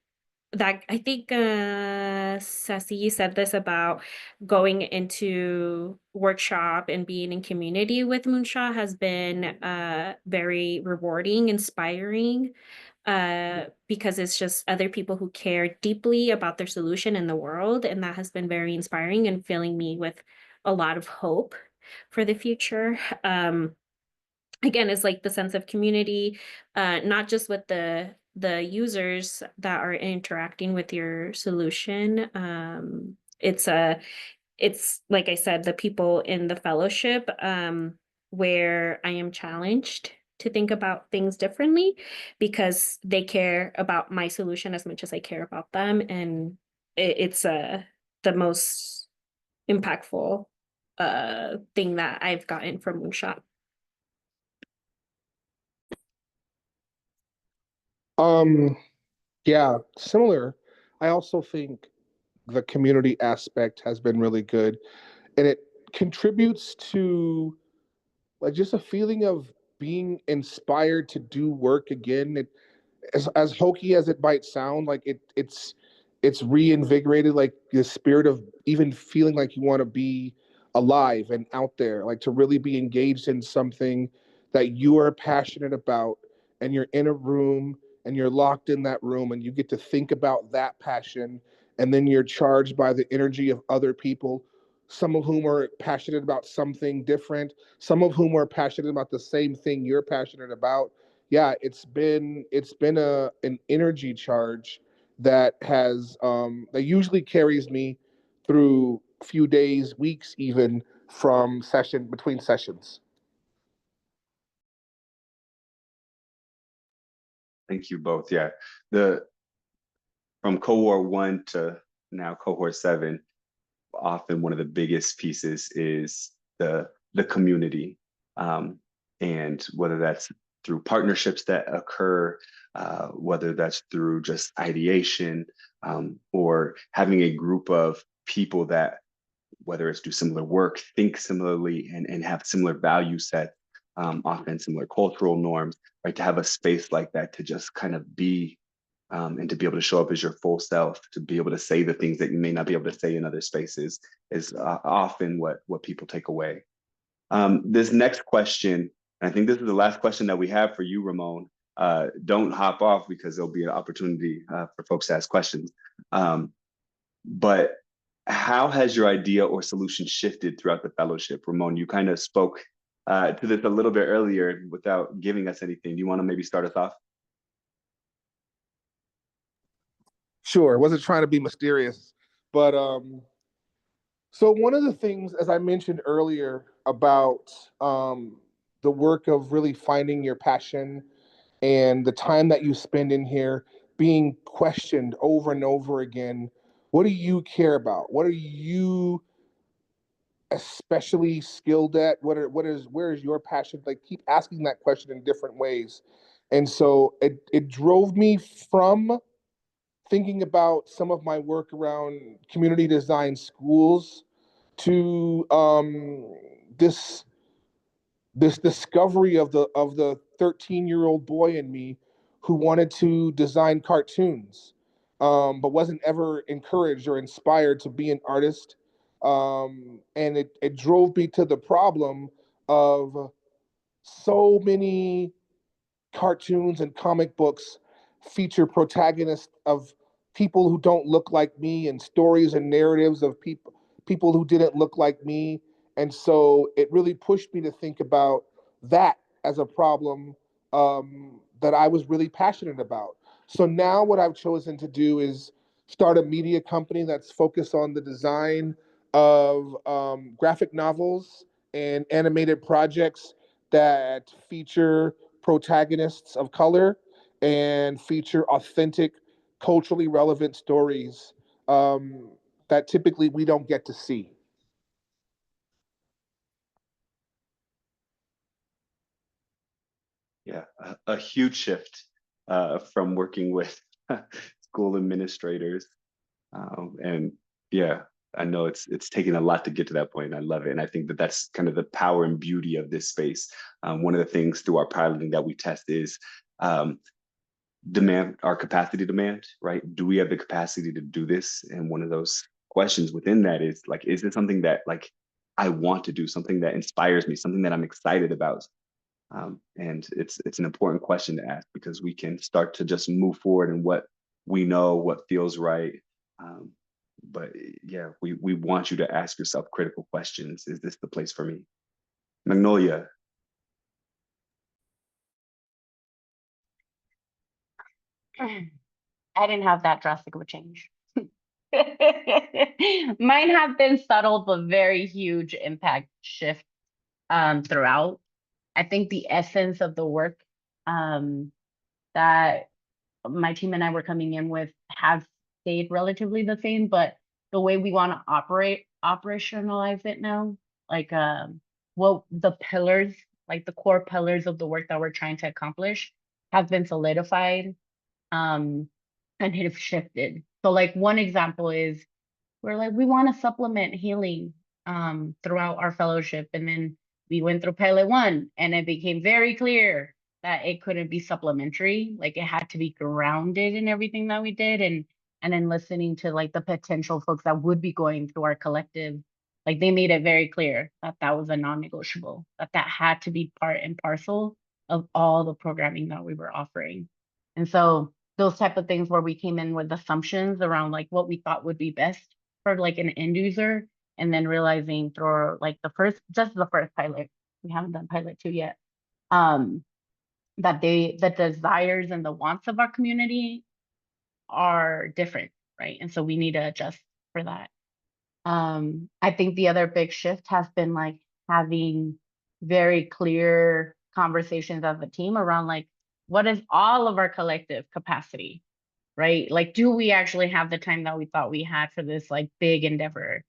Sassy said this about going into workshop and being in community with Moonshot has been very rewarding, inspiring, because it's just other people who care deeply about their solution in the world, and that has been very inspiring and filling me with a lot of hope for the future. Again, it's like the sense of community, not just with the users that are interacting with your solution. It's like I said, the people in the fellowship, where I am challenged to think about things differently because they care about my solution as much as I care about them, and it's the most impactful thing that I've gotten from Moonshot. Yeah, similar. I also think the community aspect has been really good, and it contributes to like just a feeling of being inspired to do work again. As hokey as it might sound, like it's reinvigorated like the spirit of even feeling like you want to be alive and out there, like to really be engaged in something that you are passionate about, and you're in a room and you're locked in that room and you get to think about that passion, and then you're charged by the energy of other people, some of whom are passionate about something different, some of whom are passionate about the same thing you're passionate about. Yeah, it's been an energy charge that has that usually carries me through a few days, weeks, even from session between sessions. Thank you both. Yeah, the from cohort 1 to now cohort 7, often one of the biggest pieces is the community, and whether that's through partnerships that occur, whether that's through just ideation, or having a group of people that, whether it's do similar work, think similarly, and have similar value sets, often similar cultural norms, right? To have a space like that to just kind of be, and to be able to show up as your full self, to be able to say the things that you may not be able to say in other spaces is often what people take away. This next question, and I think this is the last question that we have for you, Ramon. Don't hop off because there'll be an opportunity for folks to ask questions. But how has your idea or solution shifted throughout the fellowship? Ramon, you kind of spoke to this a little bit earlier without giving us anything. Do you want to maybe start us off? Sure, wasn't trying to be mysterious, but so one of the things, as I mentioned earlier, about the work of really finding your passion and the time that you spend in here being questioned over and over again. What do you care about? What are you especially skilled at? Where is your passion? Like keep asking that question in different ways. And so it drove me from thinking about some of my work around community design schools to this discovery of the 13-year-old boy in me who wanted to design cartoons. but wasn't ever encouraged or inspired to be an artist. And it drove me to the problem of so many cartoons and comic books feature protagonists of people who don't look like me and stories and narratives of people who didn't look like me. And so it really pushed me to think about that as a problem that I was really passionate about. So now what I've chosen to do is start a media company that's focused on the design of graphic novels and animated projects that feature protagonists of color and feature authentic, culturally relevant stories that typically we don't get to see. Yeah, a huge shift from working with school administrators. And yeah, I know it's taken a lot to get to that point. I love it. And I think that that's kind of the power and beauty of this space. One of the things through our piloting that we test is our capacity demand, right? Do we have the capacity to do this? And one of those questions within that is like, is it something that like I want to do, something that inspires me, something that I'm excited about? And it's an important question to ask because we can start to just move forward in what we know, what feels right. But yeah, we want you to ask yourself critical questions. Is this the place for me? Magnolia. I didn't have that drastic of a change. Mine have been subtle but very huge impact shift throughout. I think the essence of the work that my team and I were coming in with have stayed relatively the same, but the way we want to operationalize it now, like what the pillars, like the core pillars of the work that we're trying to accomplish have been solidified and have shifted. So like one example is we're like, we want to supplement healing throughout our fellowship. And then we went through pilot one and it became very clear that it couldn't be supplementary. Like it had to be grounded in everything that we did. And then listening to like the potential folks that would be going through our collective, like they made it very clear that that was a non-negotiable, that that had to be part and parcel of all the programming that we were offering. And so those type of things where we came in with assumptions around like what we thought would be best for like an end user, and then realizing through like just the first pilot, we haven't done pilot 2 yet, that the desires and the wants of our community are different, right? And so we need to adjust for that. I think the other big shift has been like having very clear conversations as a team around like what is all of our collective capacity, right? Like, do we actually have the time that we thought we had for this like big endeavor?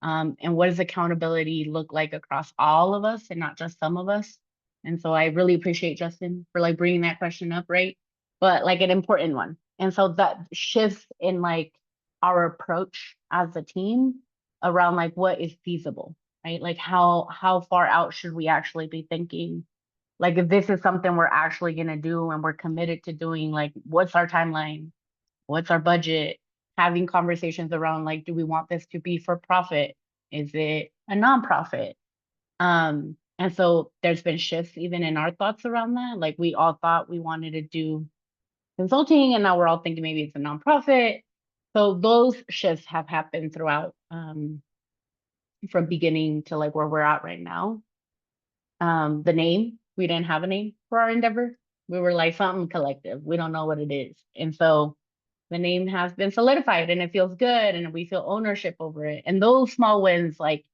And what does accountability look like across all of us and not just some of us? And so I really appreciate Justin for like bringing that question up, right? But like an important one. And so that shifts in like our approach as a team around like what is feasible, right? Like how far out should we actually be thinking? Like if this is something we're actually gonna do and we're committed to doing, like what's our timeline? What's our budget? Having conversations around like, do we want this to be for profit? Is it a nonprofit? And so there's been shifts even in our thoughts around that. Like we all thought we wanted to do consulting, and now we're all thinking maybe it's a nonprofit. So those shifts have happened throughout from beginning to like where we're at right now. The name, we didn't have a name for our endeavor. We were like something collective. We don't know what it is. And so the name has been solidified and it feels good and we feel ownership over it. And those small wins like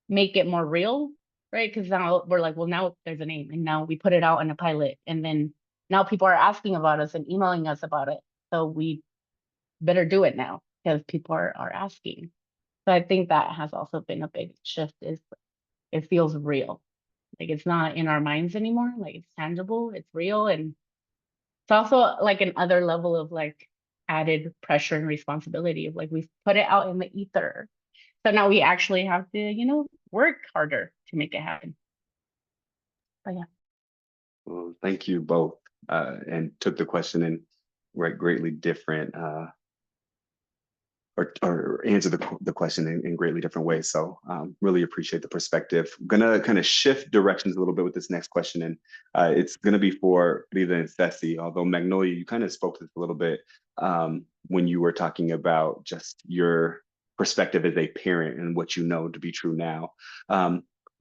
make it more real, right? Because now we're like, well, now there's a name and now we put it out in a pilot. And then now people are asking about us and emailing us about it. So we better do it now because people are asking. So I think that has also been a big shift is it feels real. Like it's not in our minds anymore. Like it's tangible, it's real. And it's also like an other level of like added pressure and responsibility of like we've put it out in the ether. So now we actually have to, work harder to make it happen. But yeah. Well, thank you both, and took the question in greatly different or answer the question in greatly different ways. So really appreciate the perspective. I'm gonna kind of shift directions a little bit with this next question, and it's gonna be for Frida and Ceci. Although Magnolia, you kind of spoke to this a little bit when you were talking about just your perspective as a parent and what you know to be true now.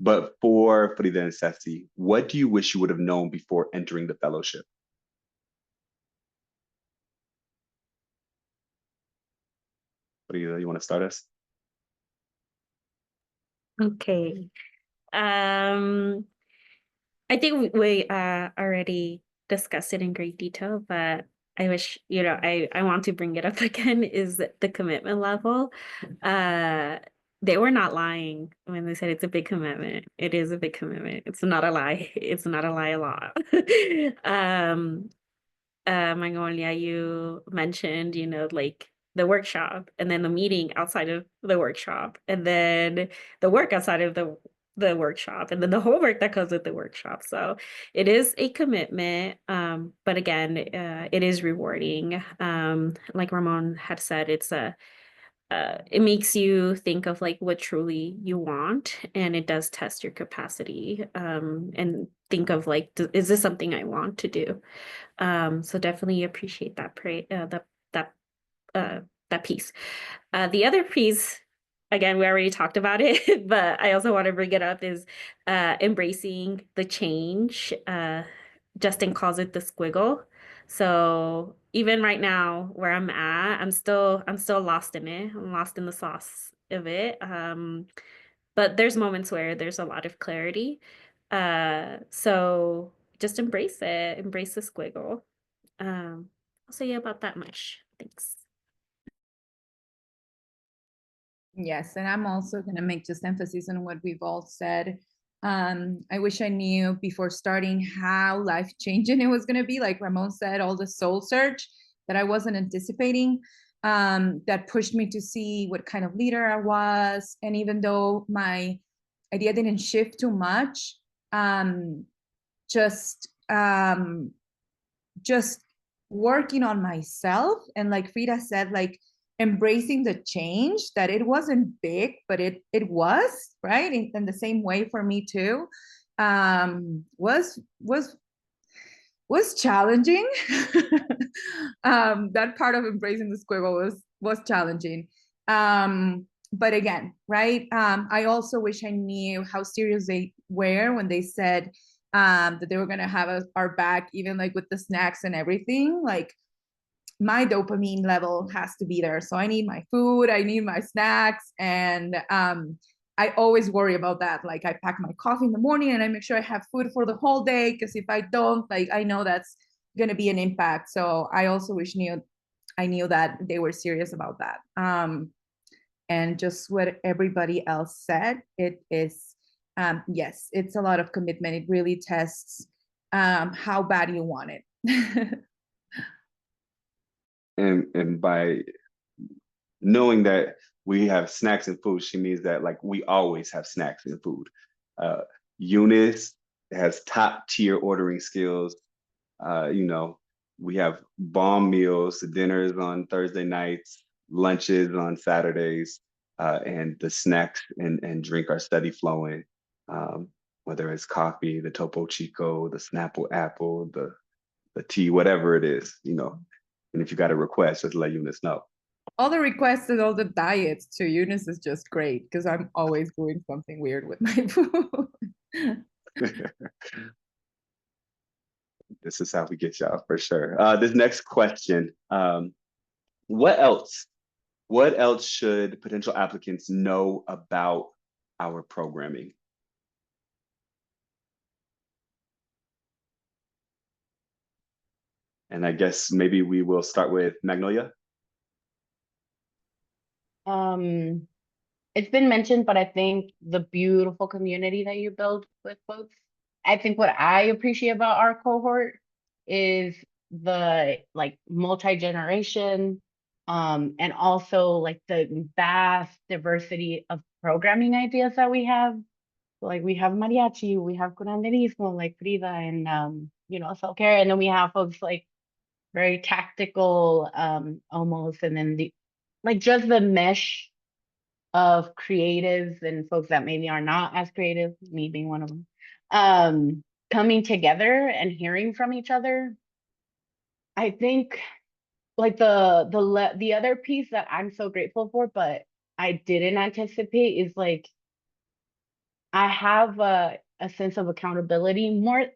But for Frida and Ceci, what do you wish you would have known before entering the fellowship? Frida, you want to start us? Okay. I think we already discussed it in great detail, but I wish, I want to bring it up again, is the commitment level. They were not lying when they said it's a big commitment. It is a big commitment. It's not a lie. It's not a lie a lot. Magnolia, you mentioned, like the workshop and then the meeting outside of the workshop and then the work outside of the workshop and then the homework that comes with the workshop. So it is a commitment, but again, it is rewarding. Like Ramon had said, it makes you think of like what truly you want, and it does test your capacity, and think of like, is this something I want to do? So definitely appreciate that piece. The other piece, again, we already talked about it, but I also want to bring it up, is embracing the change. Justin calls it the squiggle. So even right now where I'm at, I'm still lost in it. I'm lost in the sauce of it. But there's moments where there's a lot of clarity. So just embrace it, embrace the squiggle. I'll say about that much. Thanks. Yes, and I'm also going to make just emphasis on what we've all said. I wish I knew before starting how life-changing it was going to be. Like Ramon said, all the soul search that I wasn't anticipating, that pushed me to see what kind of leader I was. And even though my idea didn't shift too much, just working on myself. And like Frida said, like embracing the change, that it wasn't big, but it was, right? In the same way for me too, was challenging. That part of embracing the squiggle was challenging. But again, right? I also wish I knew how serious they were when they said that they were gonna have our back, even like with the snacks and everything. Like my dopamine level has to be there. So I need my food, I need my snacks, and I always worry about that. Like I pack my coffee in the morning and I make sure I have food for the whole day, because if I don't, like I know that's gonna be an impact. So I also wish I knew that they were serious about that. And just what everybody else said, it is, yes, it's a lot of commitment. It really tests how bad you want it. And by knowing that we have snacks and food, she means that like we always have snacks and food. Eunice has top tier ordering skills. We have bomb meals, dinners on Thursday nights, lunches on Saturdays, and the snacks and drink are steady flowing. Whether it's coffee, the Topo Chico, the Snapple Apple, the tea, whatever it is, And if you got a request, just let Eunice know. All the requests and all the diets to Eunice is just great, because I'm always doing something weird with my food. This is how we get y'all for sure. This next question, what else should potential applicants know about our programming? And I guess maybe we will start with Magnolia. It's been mentioned, but I think the beautiful community that you build with folks. I think what I appreciate about our cohort is the like multi-generation, and also like the vast diversity of programming ideas that we have. Like we have mariachi, we have curanderismo, like Frida, and self-care, and then we have folks like very tactical, almost, and then like just the mesh of creatives and folks that maybe are not as creative, me being one of them, coming together and hearing from each other. I think like the other piece that I'm so grateful for, but I didn't anticipate is like I have a sense of accountability, more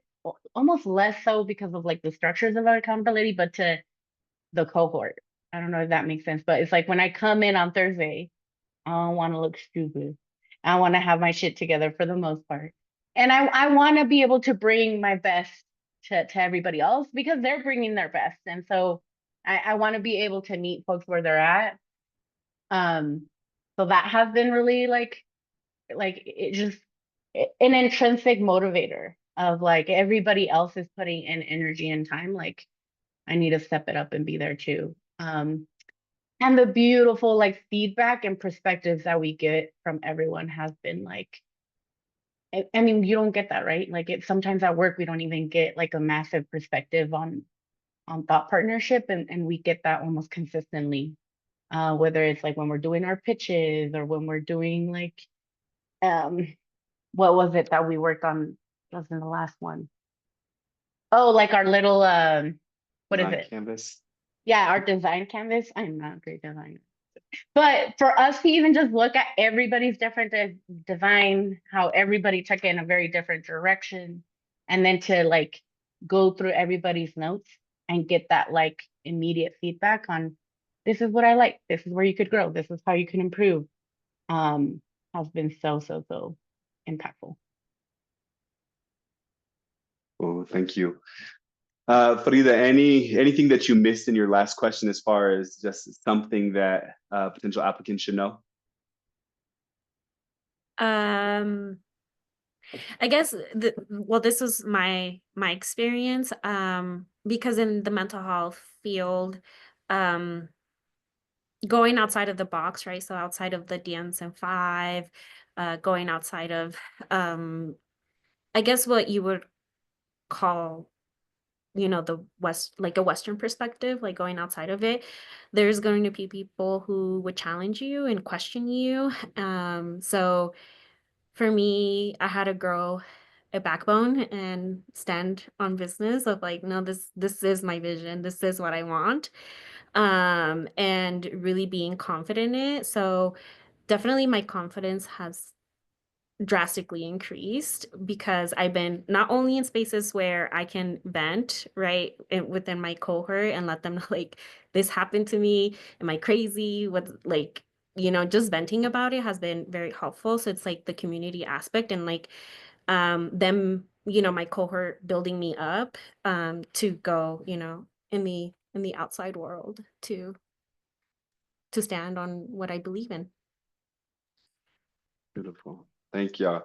almost less so because of like the structures of our accountability, but to the cohort. I don't know if that makes sense, but it's like when I come in on Thursday, I don't want to look stupid. I want to have my shit together for the most part. And I want to be able to bring my best to everybody else because they're bringing their best. And so I want to be able to meet folks where they're at. So that has been really like it just an intrinsic motivator of like everybody else is putting in energy and time. Like I need to step it up and be there too. And the beautiful like feedback and perspectives that we get from everyone has been like, I mean, you don't get that, right? Like it sometimes at work we don't even get like a massive perspective on thought partnership, and we get that almost consistently. Whether it's like when we're doing our pitches or when we're doing like what was it that we worked on was in the last one? Oh, like our little what is Design it? canvas. Yeah, our design canvas. I'm not a great designer. But for us to even just look at everybody's different design, how everybody took in a very different direction, and then to like go through everybody's notes and get that like immediate feedback on this is what I like, this is where you could grow, this is how you can improve, has been so impactful. Oh, thank you. Frida, anything that you missed in your last question as far as just something that potential applicants should know? I guess well, this was my experience, because in the mental health field, going outside of the box, right? So outside of the DSM-5, going outside of, I guess what you would call, the like a Western perspective, like going outside of it, there's going to be people who would challenge you and question you. So for me, I had to grow a backbone and stand on business of like, no, this is my vision. This is what I want. And really being confident in it. So definitely my confidence has drastically increased because I've been not only in spaces where I can vent, right, within my cohort and let them know like this happened to me. Am I crazy? What like, just venting about it has been very helpful. So it's like the community aspect and like them, my cohort building me up to go, in the outside world to stand on what I believe in. Beautiful. Thank y'all.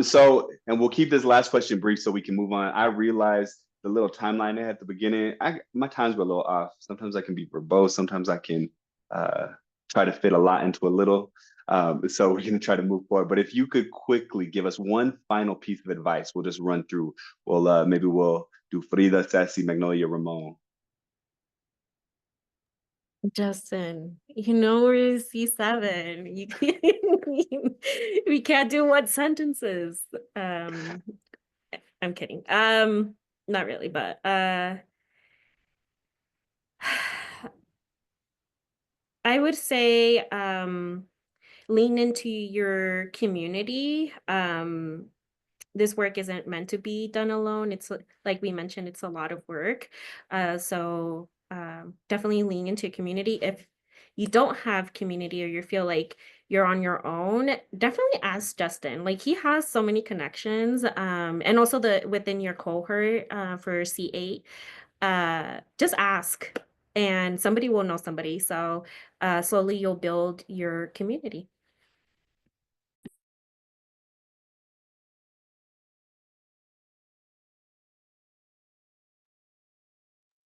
So, and we'll keep this last question brief so we can move on. I realized the little timeline at the beginning, my times were a little off. Sometimes I can be verbose. Sometimes I can try to fit a lot into a little. So we're going to try to move forward. But if you could quickly give us one final piece of advice, we'll just run through. Well, maybe we'll do Frida, Sassy, Magnolia, Ramon. Justin, we're C7. We can't do one sentences. I'm kidding. Not really, but I would say lean into your community. This work isn't meant to be done alone. It's like we mentioned, it's a lot of work. So definitely lean into community. If you don't have community or you feel like you're on your own, definitely ask Justin. Like he has so many connections. And also within your cohort for C8, just ask and somebody will know somebody. So slowly you'll build your community.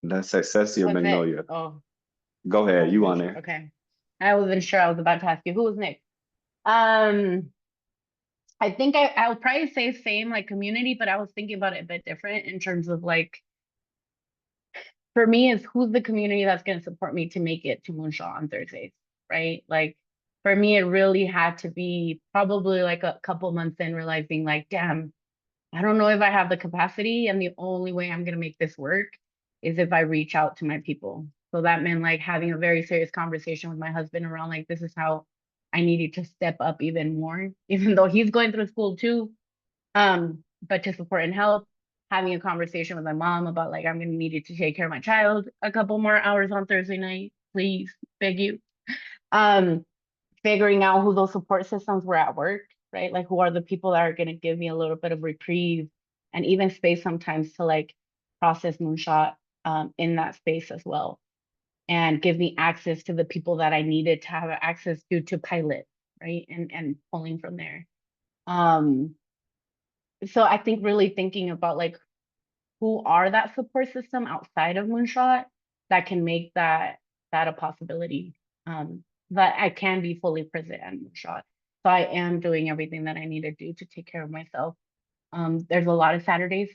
That's Sassy or Was it? Magnolia. Oh, Go I ahead. You on wasn't there. okay. I wasn't sure. I was about to ask you who was Nick. I think I would probably say same like community, but I was thinking about it a bit different in terms of like for me is who's the community that's going to support me to make it to Moonshot on Thursdays, right? Like for me, it really had to be probably like a couple months in realizing like, damn, I don't know if I have the capacity, and the only way I'm gonna make this work is if I reach out to my people. So that meant like having a very serious conversation with my husband around like this is how I needed to step up even more, even though he's going through school too. But to support and help, having a conversation with my mom about like I'm gonna need to take care of my child a couple more hours on Thursday night, please, beg you. Um, Figuring out who those support systems were at work, right? Like who are the people that are going to give me a little bit of reprieve and even space sometimes to like process Moonshot in that space as well, and give me access to the people that I needed to have access to pilot, right? And pulling from there. So I think really thinking about like who are that support system outside of Moonshot that can make that a possibility. That I can be fully present at Moonshot. So I am doing everything that I need to do to take care of myself. There's a lot of Saturdays.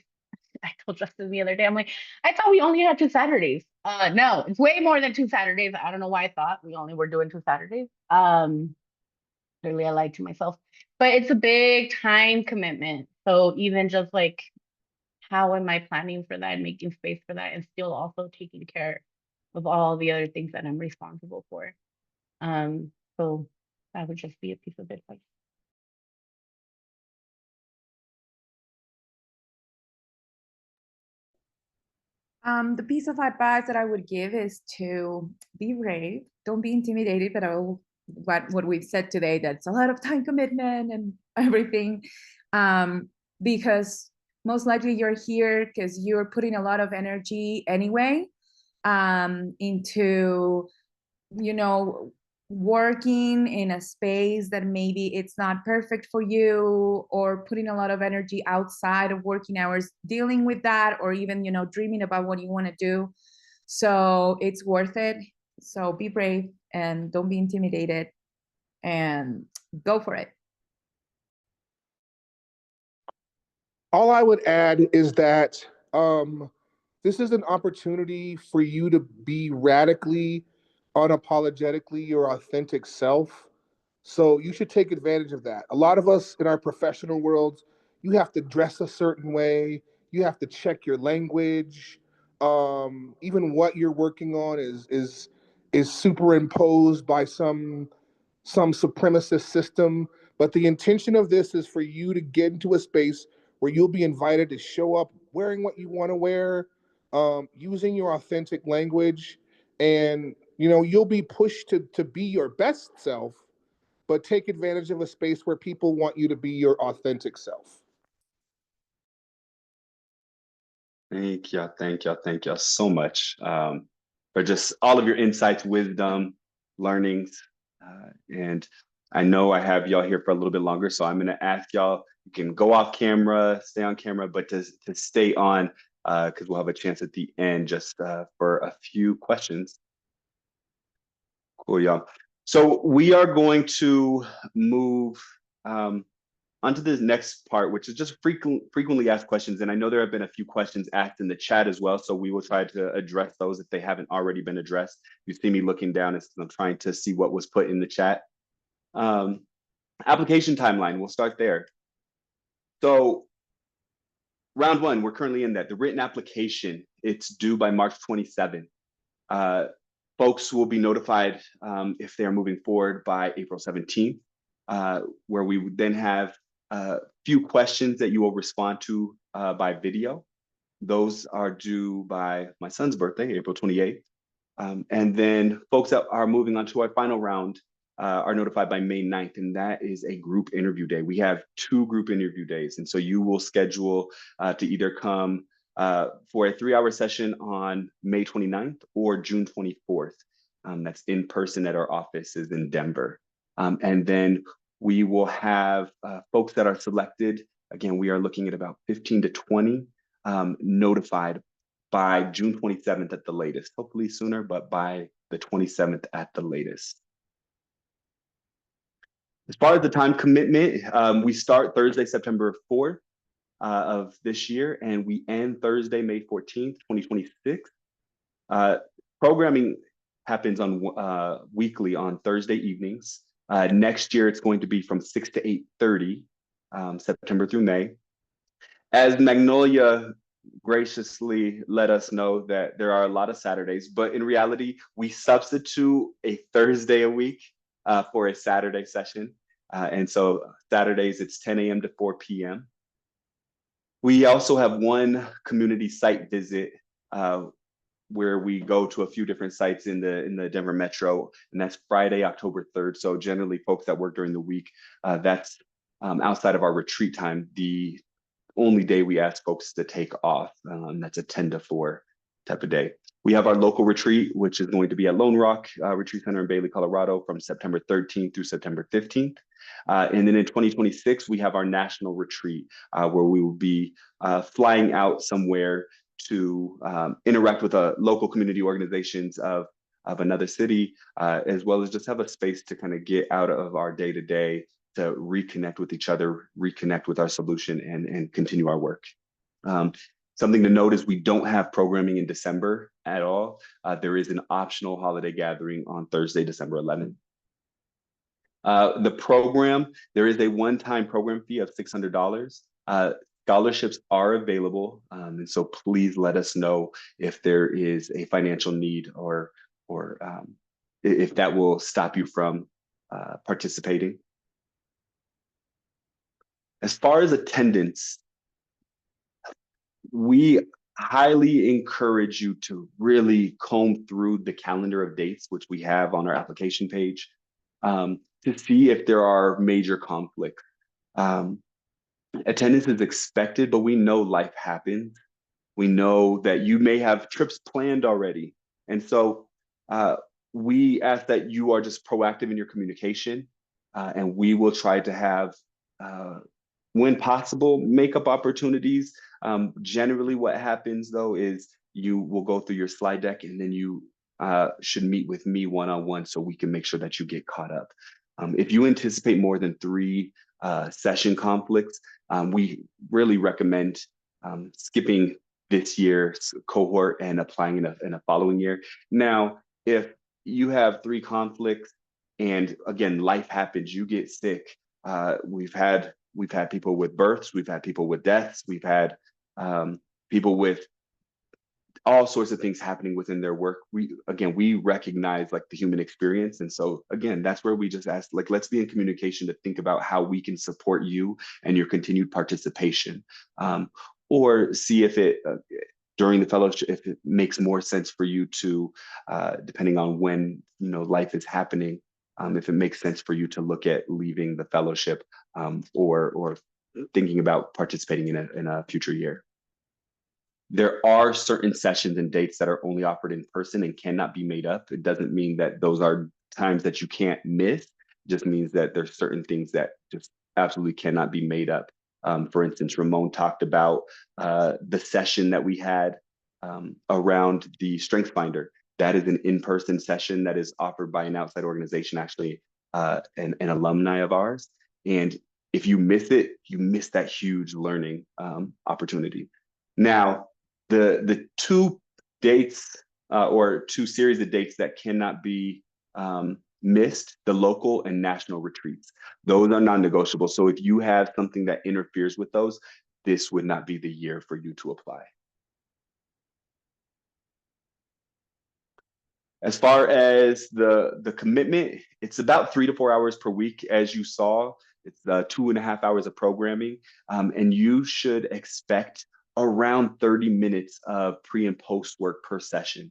I told Justin the other day, I'm like, I thought we only had 2 Saturdays. No, it's way more than 2 Saturdays. I don't know why I thought we only were doing 2 Saturdays. Clearly I lied to myself, but it's a big time commitment. So even just like how am I planning for that and making space for that and still also taking care of all the other things that I'm responsible for. So that would just be a piece of advice. The piece of advice that I would give is to be brave. Don't be intimidated, but what we've said today, that's a lot of time commitment and everything. Because most likely you're here because you're putting a lot of energy anyway into, working in a space that maybe it's not perfect for you, or putting a lot of energy outside of working hours dealing with that, or even dreaming about what you want to do. So it's worth it. So be brave and don't be intimidated and go for it. All I would add is that this is an opportunity for you to be radically, unapologetically your authentic self. So you should take advantage of that. A lot of us in our professional worlds, you have to dress a certain way, you have to check your language. Even what you're working on is superimposed by some supremacist system. But the intention of this is for you to get into a space where you'll be invited to show up wearing what you want to wear, using your authentic language, and you'll be pushed to be your best self, but take advantage of a space where people want you to be your authentic self. Thank y'all so much for just all of your insights, wisdom, learnings. And I know I have y'all here for a little bit longer, so I'm gonna ask y'all, you can go off camera, stay on camera, but to stay on, because we'll have a chance at the end just for a few questions. Cool, y'all. So we are going to move onto this next part, which is just frequently asked questions. And I know there have been a few questions asked in the chat as well, so we will try to address those if they haven't already been addressed. You see me looking down as I'm trying to see what was put in the chat. Application timeline, we'll start there. So round one, we're currently in that. The written application, it's due by March 27th. Folks will be notified if they are moving forward by April 17th, where we would then have a few questions that you will respond to by video. Those are due by my son's birthday, April 28th. And then folks that are moving on to our final round are notified by May 9th, and that is a group interview day. We have 2 group interview days, and so you will schedule to either come for a 3-hour session on May 29th or June 24th. That's in person at our offices in Denver. And then we will have folks that are selected. Again, we are looking at about 15 to 20 notified by June 27th at the latest, hopefully sooner, but by the 27th at the latest. As far as the time commitment, we start Thursday, September 4th of this year, and we end Thursday, May 14th, 2026. Programming happens on weekly on Thursday evenings. Next year, it's going to be from 6 to 8:30, September through May. As Magnolia graciously let us know that there are a lot of Saturdays, but in reality, we substitute a Thursday a week for a Saturday session. And so Saturdays, it's 10 a.m. to 4 p.m. We also have one community site visit where we go to a few different sites in the Denver Metro, and that's Friday, October 3rd. So generally, folks that work during the week, that's outside of our retreat time, the only day we ask folks to take off. That's a 10 to 4 type of day. We have our local retreat, which is going to be at Lone Rock Retreat Center in Bailey, Colorado, from September 13th through September 15th. And then in 2026, we have our national retreat, where we will be flying out somewhere to interact with local community organizations of another city, as well as just have a space to kind of get out of our day-to-day, to reconnect with each other, reconnect with our solution, and continue our work. Something to note is we don't have programming in December at all. There is an optional holiday gathering on Thursday, December 11th. The program, there is a one-time program fee of $600. Scholarships are available, and so please let us know if there is a financial need or if that will stop you from participating. As far as attendance, we highly encourage you to really comb through the calendar of dates, which we have on our application page, to see if there are major conflicts. Attendance is expected, but we know life happens. We know that you may have trips planned already. And so we ask that you are just proactive in your communication, and we will try to have, when possible, makeup opportunities. Generally what happens though is you will go through your slide deck, and then you should meet with me one-on-one so we can make sure that you get caught up. If you anticipate more than 3 session conflicts, we really recommend skipping this year's cohort and applying in a following year. Now, if you have 3 conflicts and again, life happens, you get sick. We've had people with births, we've had people with deaths, we've had people with all sorts of things happening within their work. We recognize like the human experience. And so again, that's where we just ask, like, let's be in communication to think about how we can support you and your continued participation. Or see if it, during the fellowship, if it makes more sense for you to, depending on when, life is happening, if it makes sense for you to look at leaving the fellowship, or thinking about participating in a future year. There are certain sessions and dates that are only offered in person and cannot be made up. It doesn't mean that those are times that you can't miss. It just means that there's certain things that just absolutely cannot be made up. For instance, Ramon talked about the session that we had around the Strength Finder. That is an in-person session that is offered by an outside organization, actually an alumni of ours. And if you miss it, you miss that huge learning opportunity. Now, the 2 dates or 2 series of dates that cannot be missed, the local and national retreats. Those are non-negotiable. So if you have something that interferes with those, this would not be the year for you to apply. As far as the commitment, it's about 3 to 4 hours per week. As you saw, it's 2.5 hours of programming, and you should expect around 30 minutes of pre and post work per session.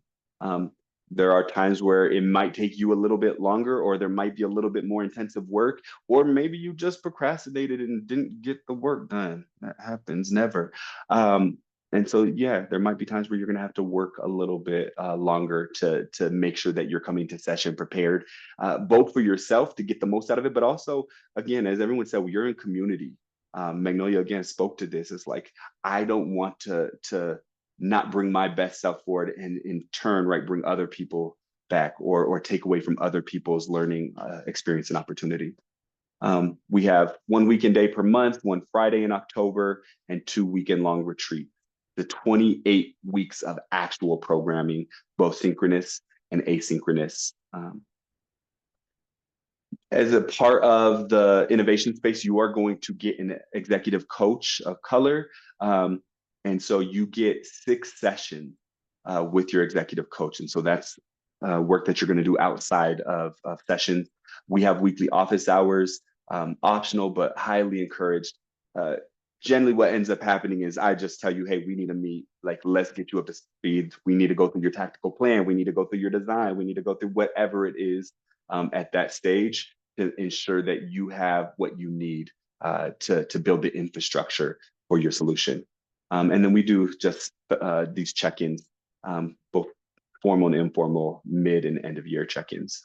There are times where it might take you a little bit longer, or there might be a little bit more intensive work, or maybe you just procrastinated and didn't get the work done. That happens, never. And so, yeah, there might be times where you're going to have to work a little bit longer to make sure that you're coming to session prepared, both for yourself to get the most out of it, but also, again, as everyone said, you're in community. Magnolia again spoke to this. It's like, I don't want to not bring my best self forward and in turn, right, bring other people back or take away from other people's learning experience and opportunity. We have 1 weekend day per month, 1 Friday in October, and 2 weekend long retreats. The 28 weeks of actual programming, both synchronous and asynchronous. As a part of the innovation space, you are going to get an executive coach of color. And so you get 6 sessions with your executive coach. And so that's work that you're going to do outside of sessions. We have weekly office hours, optional, but highly encouraged. Generally, what ends up happening is I just tell you, hey, we need to meet, like, let's get you up to speed. We need to go through your tactical plan. We need to go through your design. We need to go through whatever it is at that stage to ensure that you have what you need to build the infrastructure for your solution. And then we do just these check-ins, both formal and informal, mid and end of year check-ins.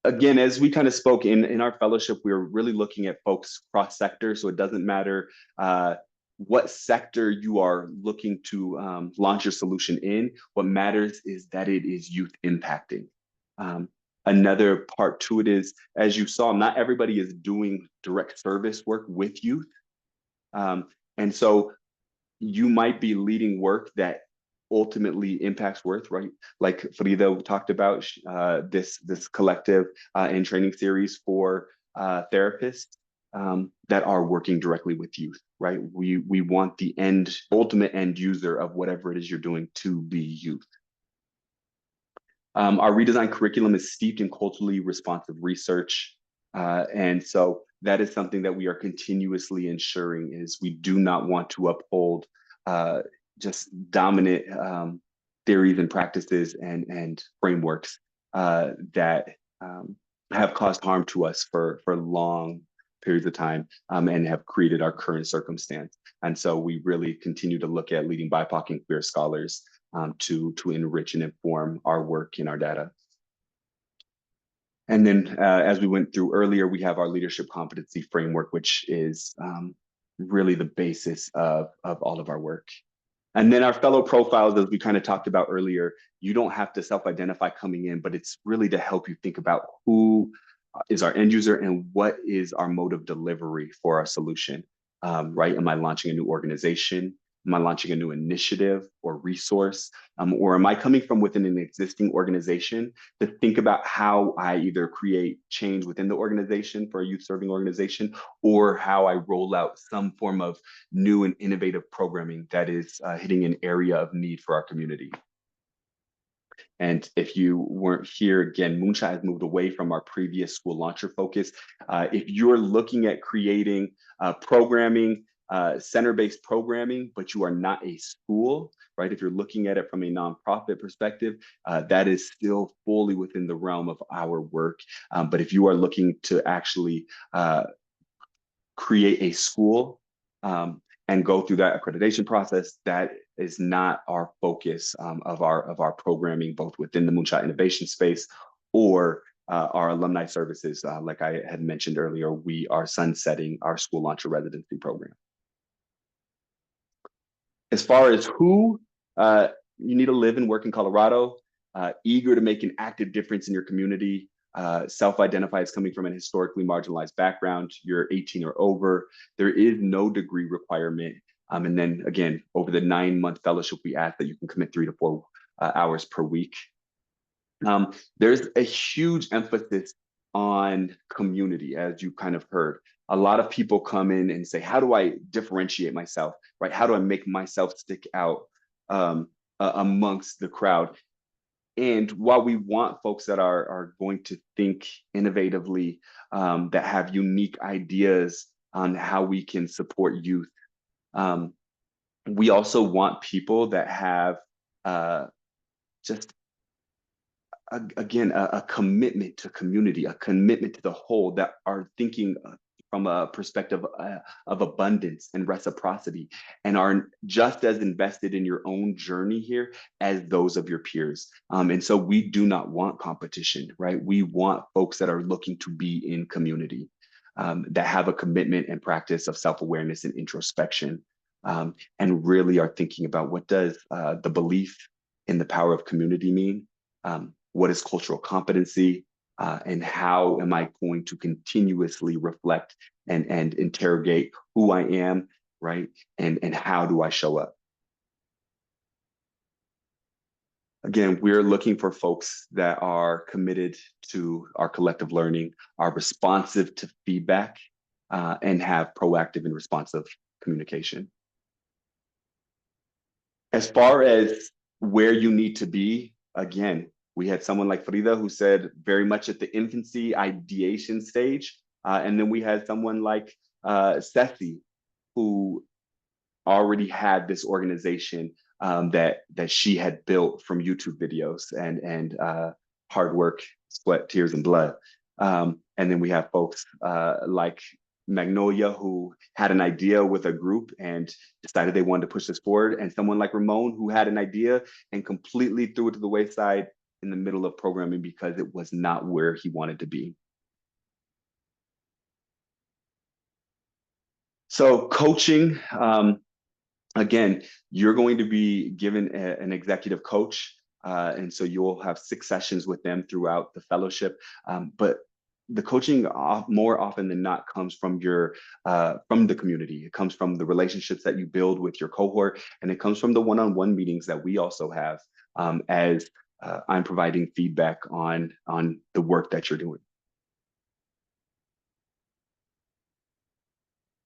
Again, as we kind of spoke in our fellowship, we're really looking at folks cross sector. So it doesn't matter what sector you are looking to launch your solution in. What matters is that it is youth impacting. Another part to it is, as you saw, not everybody is doing direct service work with youth. And so you might be leading work that ultimately impacts worth, right? Like Frida talked about, this collective and training series for therapists that are working directly with youth, right? We want the ultimate end user of whatever it is you're doing to be youth. Our redesigned curriculum is steeped in culturally responsive research. And so that is something that we are continuously ensuring is we do not want to uphold just dominant theories and practices and frameworks that have caused harm to us for long periods of time and have created our current circumstance. And so we really continue to look at leading BIPOC and queer scholars to enrich and inform our work and our data. And then as we went through earlier, we have our leadership competency framework, which is really the basis of all of our work. And then our fellow profiles, as we kind of talked about earlier, you don't have to self-identify coming in, but it's really to help you think about who is our end user and what is our mode of delivery for our solution, right? Am I launching a new organization? Am I launching a new initiative or resource? Or am I coming from within an existing organization to think about how I either create change within the organization for a youth serving organization, or how I roll out some form of new and innovative programming that is hitting an area of need for our community? And if you weren't here, again, Moonshot has moved away from our previous school launcher focus. If you're looking at creating programming, center-based programming, but you are not a school, right? If you're looking at it from a nonprofit perspective, that is still fully within the realm of our work. But if you are looking to actually create a school and go through that accreditation process, that is not our focus of our programming, both within the Moonshot Innovation Space or our alumni services. Like I had mentioned earlier, we are sunsetting our school launcher residency program. As far as who you need to live and work in Colorado, eager to make an active difference in your community, self-identify as coming from an historically marginalized background, you're 18 or over, there is no degree requirement. And then again, over the 9-month fellowship, we ask that you can commit 3 to 4 hours per week. There's a huge emphasis on community, as you kind of heard. A lot of people come in and say, how do I differentiate myself, right? How do I make myself stick out amongst the crowd? And while we want folks that are going to think innovatively, that have unique ideas on how we can support youth, we also want people that have just, again, a commitment to community, a commitment to the whole, that are thinking from a perspective of abundance and reciprocity, and are just as invested in your own journey here as those of your peers. And so we do not want competition, right? We want folks that are looking to be in community, that have a commitment and practice of self-awareness and introspection, and really are thinking about what does the belief in the power of community mean? What is cultural competency? And how am I going to continuously reflect and interrogate who I am, right? And how do I show up? Again, we're looking for folks that are committed to our collective learning, are responsive to feedback, and have proactive and responsive communication. As far as where you need to be, again, we had someone like Frida who said very much at the infancy ideation stage. And then we had someone like Ceci, who already had this organization that she had built from YouTube videos and hard work, sweat, tears, and blood. And then we have folks like Magnolia, who had an idea with a group and decided they wanted to push this forward, and someone like Ramon, who had an idea and completely threw it to the wayside in the middle of programming because it was not where he wanted to be. So coaching, again, you're going to be given an executive coach, and so you'll have 6 sessions with them throughout the fellowship. But the coaching more often than not comes from from the community. It comes from the relationships that you build with your cohort, and it comes from the one-on-one meetings that we also have as I'm providing feedback on the work that you're doing.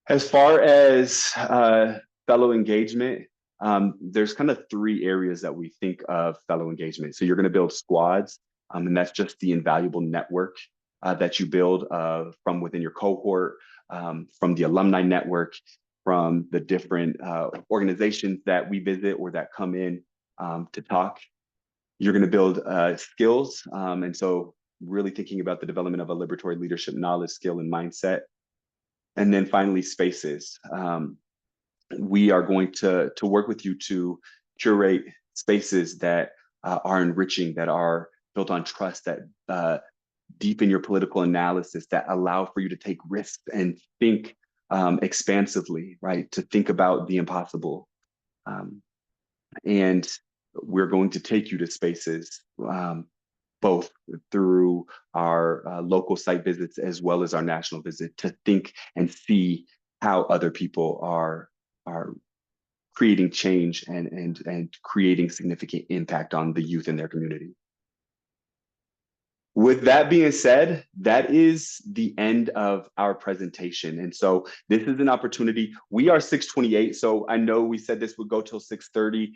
As far as fellow engagement, there's kind of 3 areas that we think of fellow engagement. So you're going to build squads, and that's just the invaluable network that you build from within your cohort, from the alumni network, from the different organizations that we visit or that come in to talk. You're going to build skills, and so really thinking about the development of a liberatory leadership knowledge, skill, and mindset. And then finally, spaces. We are going to work with you to curate spaces that are enriching, that are built on trust, that deepen your political analysis, that allow for you to take risks and think expansively, right? To think about the impossible. And we're going to take you to spaces both through our local site visits as well as our national visit to think and see how other people are creating change and creating significant impact on the youth in their community. With that being said, that is the end of our presentation. And so this is an opportunity. We are 6:28, so I know we said this would go till 6:30.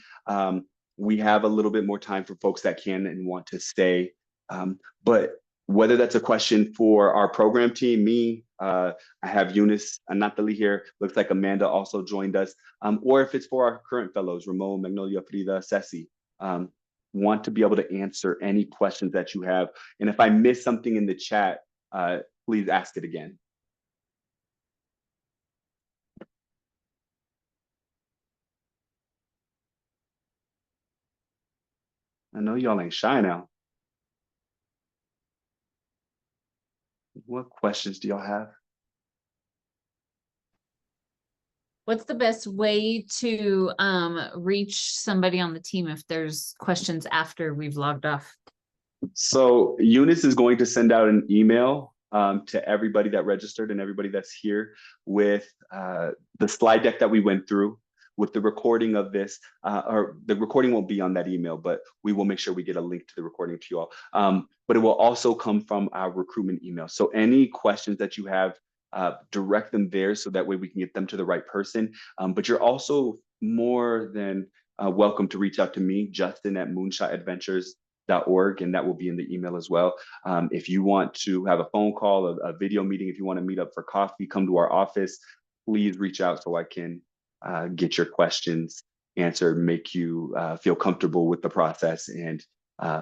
We have a little bit more time for folks that can and want to stay. But whether that's a question for our program team, me, I have Eunice Anatali here. Looks like Amanda also joined us. Or if it's for our current fellows, Ramon, Magnolia, Frida, Ceci, want to be able to answer any questions that you have. And if I miss something in the chat, please ask it again. I know y'all ain't shy now. What questions do y'all have? What's the best way to reach somebody on the team if there's questions after we've logged off? So Eunice is going to send out an email to everybody that registered and everybody that's here with the slide deck that we went through, with the recording of this, or the recording won't be on that email, but we will make sure we get a link to the recording to you all. But it will also come from our recruitment email. So any questions that you have, direct them there so that way we can get them to the right person. But you're also more than welcome to reach out to me, Justin at moonshotadventures.org, and that will be in the email as well. If you want to have a phone call, a video meeting, if you want to meet up for coffee, come to our office, please reach out so I can get your questions answered, make you feel comfortable with the process, and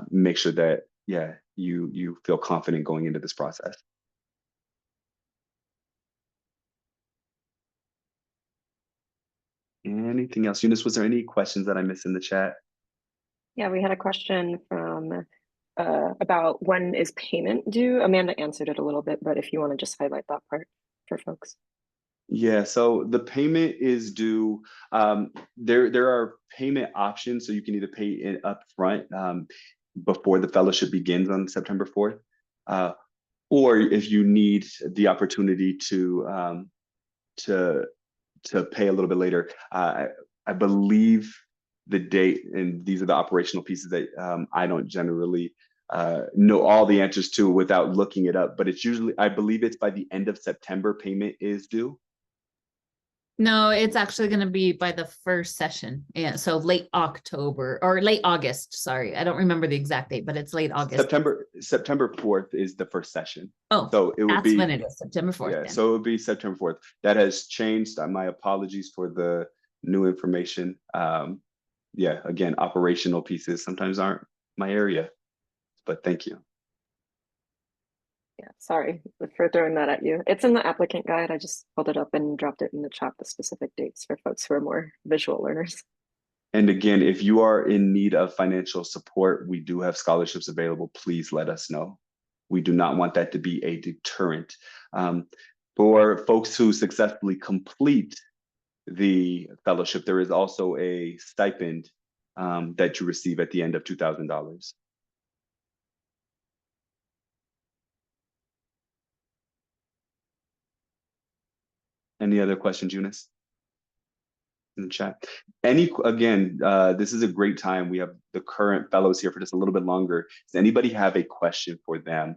make sure that, yeah, you feel confident going into this process. Anything else? Eunice, was there any questions that I missed in the chat? Yeah, we had a question from about when is payment due? Amanda answered it a little bit, but if you want to just highlight that part for folks. Yeah, so the payment is due. There are payment options, so you can either pay it up front before the fellowship begins on September 4th, or if you need the opportunity to pay a little bit later, I believe the date, and these are the operational pieces that I don't generally know all the answers to without looking it up. But it's usually, I believe it's by the end of September payment is due. No, it's actually going to be by the first session. Yeah, so late October or late August. Sorry, I don't remember the exact date, but it's late August. September 4th is the first session. Oh, so it would that's be when it is, September 4th. Yeah, then. so it would be September 4th. That has changed. My apologies for the new information. Yeah, again, operational pieces sometimes aren't my area, but thank you. Yeah, sorry for throwing that at you. It's in the applicant guide. I just pulled it up and dropped it in the chat, the specific dates for folks who are more visual learners. And again, if you are in need of financial support, we do have scholarships available. Please let us know. We do not want that to be a deterrent. For folks who successfully complete the fellowship, there is also a stipend that you receive at the end of $2,000. Any other questions, Eunice? In the chat. Again, this is a great time. We have the current fellows here for just a little bit longer. Does anybody have a question for them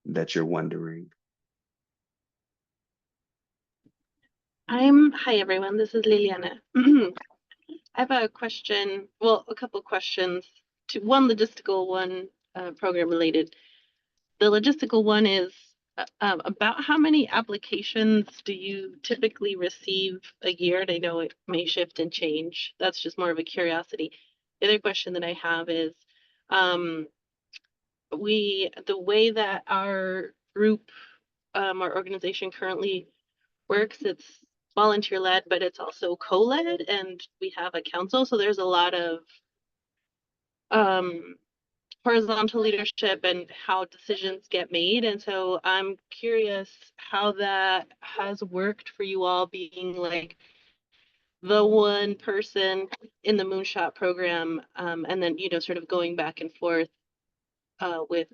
that you're wondering? Hi everyone, this is Liliana. I have a question, well, a couple questions. One logistical, one program related. The logistical one is about how many applications do you typically receive a year? And I know it may shift and change. That's just more of a curiosity. The other question that I have is the way that our group, our organization currently works, it's volunteer led, but it's also co-led, and we have a council. So there's a lot of horizontal leadership and how decisions get made. And so I'm curious how that has worked for you all, being like the one person in the Moonshot program, and then, sort of going back and forth with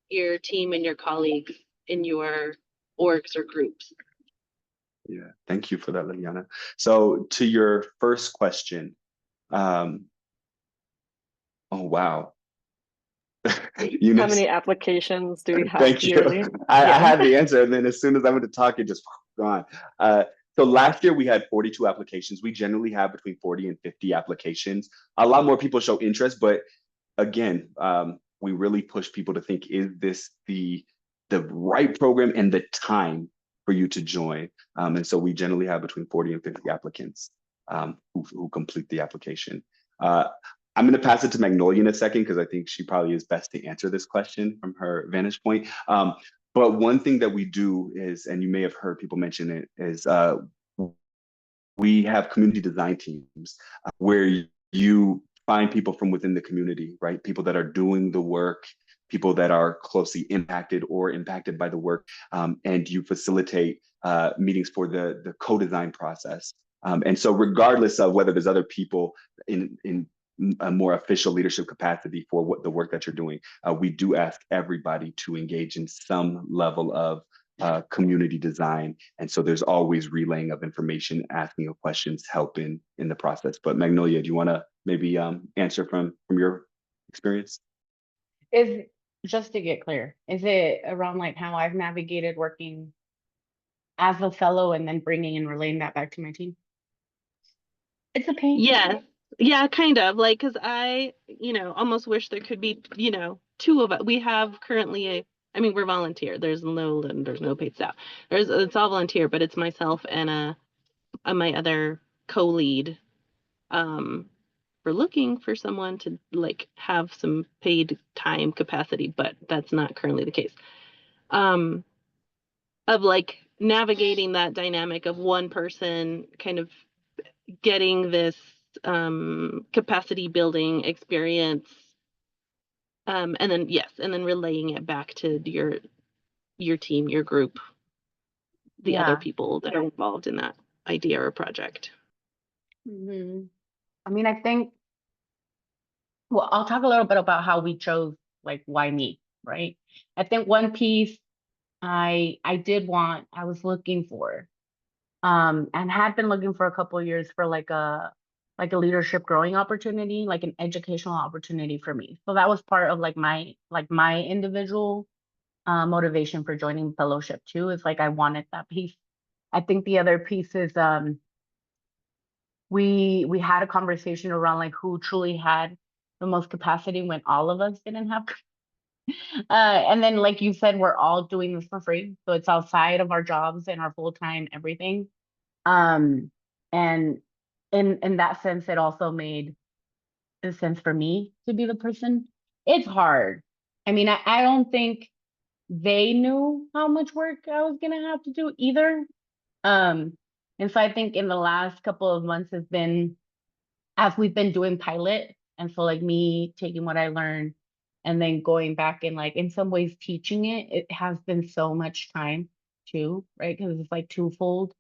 your team and your colleagues in your orgs or groups. Yeah, thank you for that, Liliana. So to your first question, oh, wow. How many applications do we have Thank yearly? you. I had the answer, and then as soon as I went to talk, it just gone. So last year we had 42 applications. We generally have between 40 and 50 applications. A lot more people show interest, but again, we really push people to think, is this the right program and the time for you to join? And so we generally have between 40 and 50 applicants who complete the application. I'm going to pass it to Magnolia in a second because I think she probably is best to answer this question from her vantage point. But one thing that we do is, and you may have heard people mention it, is we have community design teams where you find people from within the community, right? People that are doing the work, people that are closely impacted or impacted by the work, and you facilitate meetings for the co-design process. And so regardless of whether there's other people in a more official leadership capacity for what the work that you're doing, we do ask everybody to engage in some level of community design. And so there's always relaying of information, asking of questions, helping in the process. But Magnolia, do you want to maybe answer from your experience? Is just to get clear, is it around like how I've navigated working as a fellow and then bringing and relaying that back to my team? It's a pain. Yeah, kind of like, because I, almost wish there could be, two of us. We have currently we're volunteer. There's no paid staff. It's all volunteer, but it's myself and my other co-lead. We're looking for someone to like have some paid time capacity, but that's not currently the case. Of like navigating that dynamic of one person kind of getting this capacity building experience, and then relaying it back to your team, your group, the other people that are involved in that idea or project. Mm-hmm. I mean, I think, well, I'll talk a little bit about how we chose, like, why me, right? I think one piece I was looking for, and had been looking for a couple of years for like a like a leadership growing opportunity, like an educational opportunity for me. So that was part of like my individual motivation for joining fellowship too, is like I wanted that piece. I think the other piece is we had a conversation around like who truly had the most capacity when all of us didn't have and then like you said, we're all doing this for free, so it's outside of our jobs and our full-time everything. And in that sense, it also made sense for me to be the person. It's hard. I mean, I don't think they knew how much work I was gonna have to do either. And so I think in the last couple of months has been, as we've been doing pilot, and so like me taking what I learned and then going back and like in some ways teaching it, it has been so much time too, right? Because it's like twofold.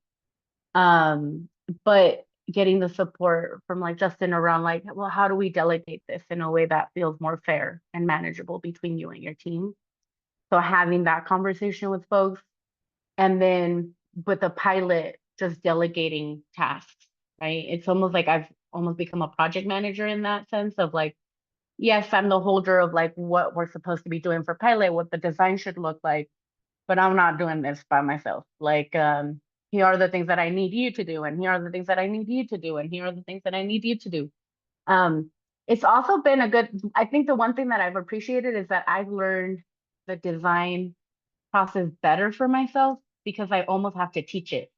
But getting the support from like Justin around like, well, how do we delegate this in a way that feels more fair and manageable between you and your team? So having that conversation with folks, and then with the pilot, just delegating tasks, right? It's almost like I've almost become a project manager in that sense of like, yes, I'm the holder of like what we're supposed to be doing for pilot, what the design should look like, but I'm not doing this by myself. Like, here are the things that I need you to do, and here are the things that I need you to do, and here are the things that I need you to do. It's also been a good, I think the one thing that I've appreciated is that I've learned the design process better for myself because I almost have to teach it.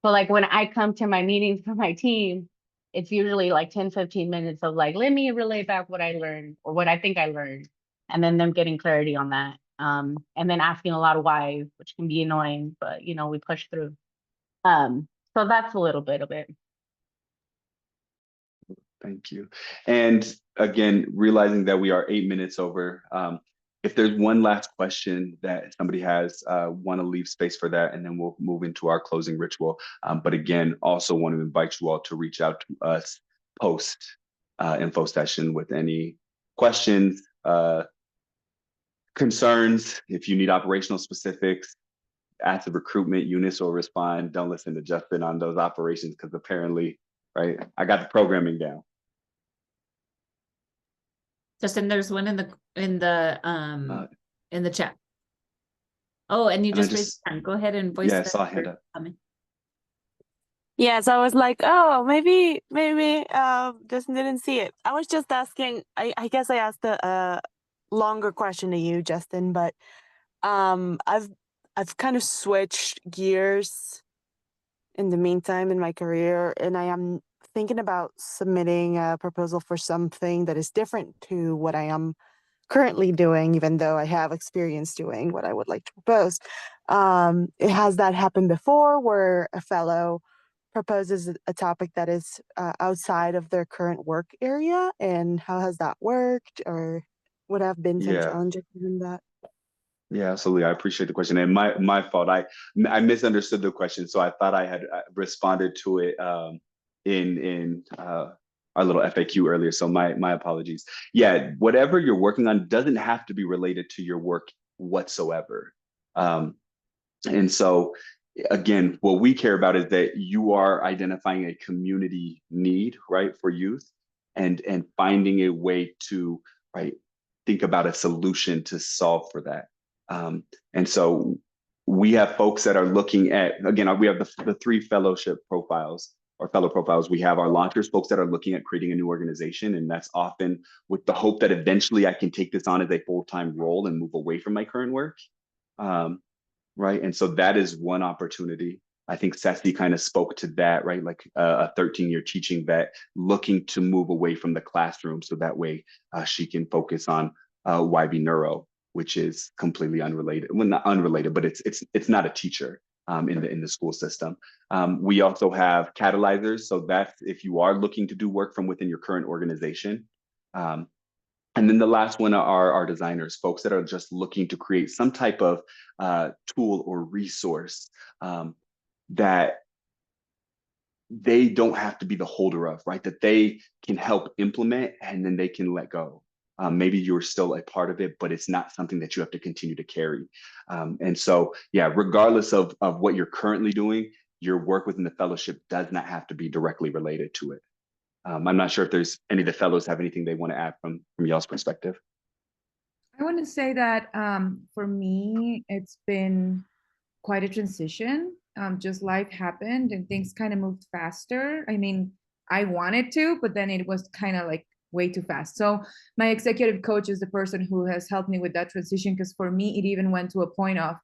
So like when I come to my meetings for my team, it's usually like 10, 15 minutes of like, let me relay back what I learned or what I think I learned, and then them getting clarity on that. And then asking a lot of whys, which can be annoying, but you know, we push through. So that's a little bit of it. Thank you. And again, realizing that we are 8 minutes over, if there's one last question that somebody has, want to leave space for that, and then we'll move into our closing ritual. But again, also want to invite you all to reach out to us post info session with any questions, concerns. If you need operational specifics, ask the recruitment. Eunice will respond. Don't listen to Justin on those operations because apparently, right, I got the programming down. Justin, there's one in the chat. Oh, and you And I just raised your hand. Go ahead and voice Yeah, I the saw a hand up. comment. Yes, I was like, oh, maybe just didn't see it. I was just asking, I guess I asked a longer question to you, Justin, but I've kind of switched gears in the meantime in my career, and I am thinking about submitting a proposal for something that is different to what I am currently doing, even though I have experience doing what I would like to propose. It has that happened before where a fellow proposes a topic that is outside of their current work area, and how has that worked, or what have been some Yeah. challenges in that? Yeah, absolutely. I appreciate the question. And my fault. I misunderstood the question, so I thought I had responded to it in our little FAQ earlier. So my apologies. Yeah, whatever you're working on doesn't have to be related to your work whatsoever. And so again, what we care about is that you are identifying a community need, right, for youth, and finding a way to, right, think about a solution to solve for that. And so we have folks that are looking at, again, we have the 3 fellowship profiles or fellow profiles. We have our launchers, folks that are looking at creating a new organization. And that's often with the hope that eventually I can take this on as a full-time role and move away from my current work. Right. And so that is one opportunity. I think Ceci kind of spoke to that, right? Like a 13-year teaching vet looking to move away from the classroom so that way she can focus on YB Neuro, which is completely unrelated. Well, not unrelated, but it's not a teacher in the school system. We also have catalyzers. So that's if you are looking to do work from within your current organization. And then the last one are our designers, folks that are just looking to create some type of tool or resource that they don't have to be the holder of, right? That they can help implement and then they can let go. Maybe you're still a part of it, but it's not something that you have to continue to carry. And so, yeah, regardless of what you're currently doing, your work within the fellowship does not have to be directly related to it. I'm not sure if there's any of the fellows have anything they want to add from y'all's perspective. I want to say that for me, it's been quite a transition. Just life happened and things kind of moved faster. I mean, I wanted to, but then it was kind of like way too fast. So my executive coach is the person who has helped me with that transition, because for me, it even went to a point of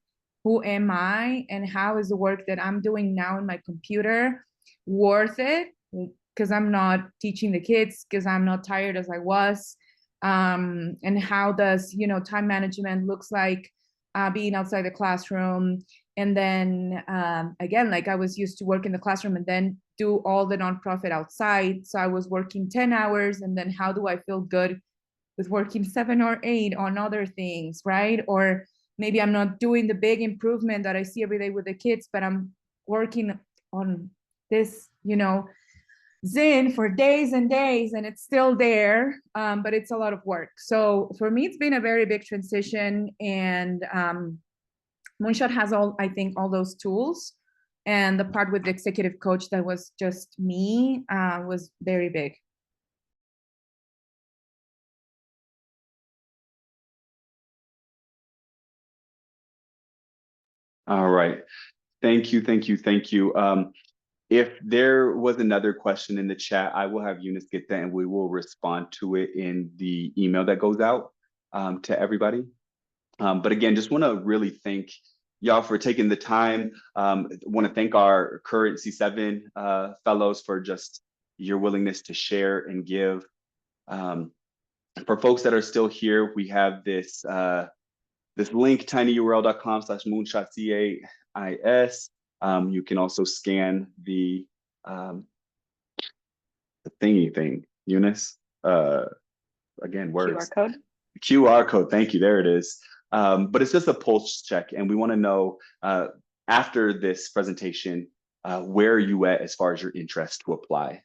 who am I and how is the work that I'm doing now in my computer worth it? Because I'm not teaching the kids, because I'm not tired as I was. And how does, you know, time management looks like being outside the classroom. And then again, like I was used to work in the classroom and then do all the nonprofit outside. So I was working 10 hours, and then how do I feel good with working 7 or 8 on other things, right? Or maybe I'm not doing the big improvement that I see every day with the kids, but I'm working on this, you know, Zin for days and days, and it's still there, but it's a lot of work. So for me, it's been a very big transition, and Moonshot has all, I think, all those tools. And the part with the executive coach that was just me was very big. All right. Thank you, thank you, thank you. If there was another question in the chat, I will have Eunice get that and we will respond to it in the email that goes out to everybody. But again, just want to really thank y'all for taking the time. Want to thank our current C7 fellows for just your willingness to share and give. For folks that are still here, we have this this link, tinyurl.com/moonshotcais. You can also scan the thingy thing, Eunice. Again, words. QR code. QR code. Thank you. There it is. But it's just a pulse check, and we want to know after this presentation, where are you at as far as your interest to apply?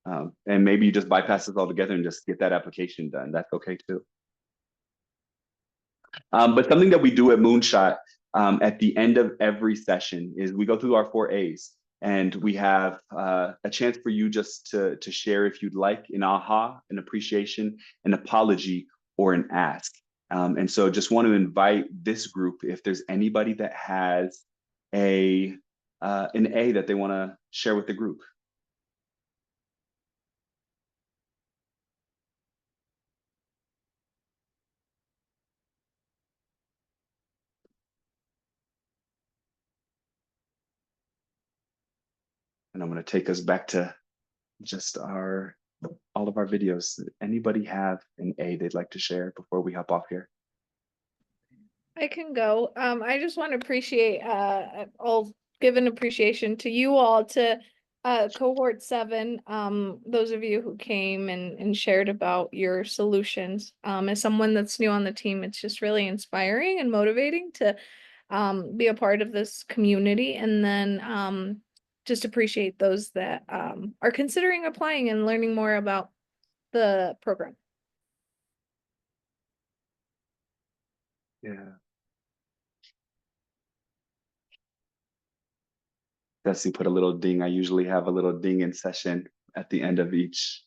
And maybe you just bypass this altogether and just get that application done. That's okay too. But something that we do at Moonshot at the end of every session is we go through our 4 A's, and we have a chance for you just to share, if you'd like, an aha, an appreciation, an apology, or an ask. And so just want to invite this group, if there's anybody that has an A that they want to share with the group. And I'm going to take us back to just all of our videos. Anybody have an A they'd like to share before we hop off here? I can go. I just want to appreciate I'll give an appreciation to you all, to cohort 7, those of you who came and shared about your solutions. As someone that's new on the team, it's just really inspiring and motivating to be a part of this community. And then just appreciate those that are considering applying and learning more about the program. Yeah. Desi put a little ding. I usually have a little ding in session at the end of each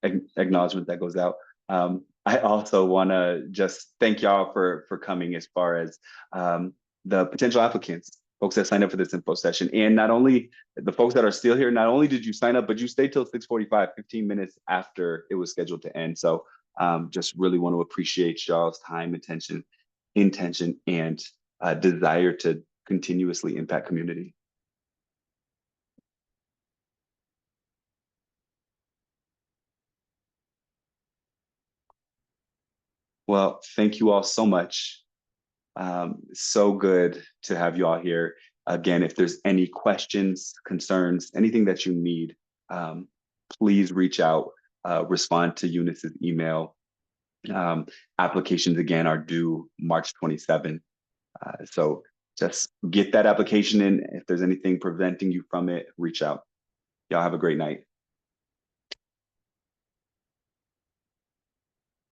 acknowledgement that goes out. I also want to just thank y'all for coming, as far as the potential applicants, folks that signed up for this info session. And not only the folks that are still here, not only did you sign up, but you stayed till 6:45, 15 minutes after it was scheduled to end. So just really want to appreciate y'all's time, attention, intention, and desire to continuously impact community. Well, thank you all so much. So good to have you all here. Again, if there's any questions, concerns, anything that you need, please reach out, respond to Eunice's email. Applications, again, are due March 27. So just get that application in. If there's anything preventing you from it, reach out. Y'all have a great night.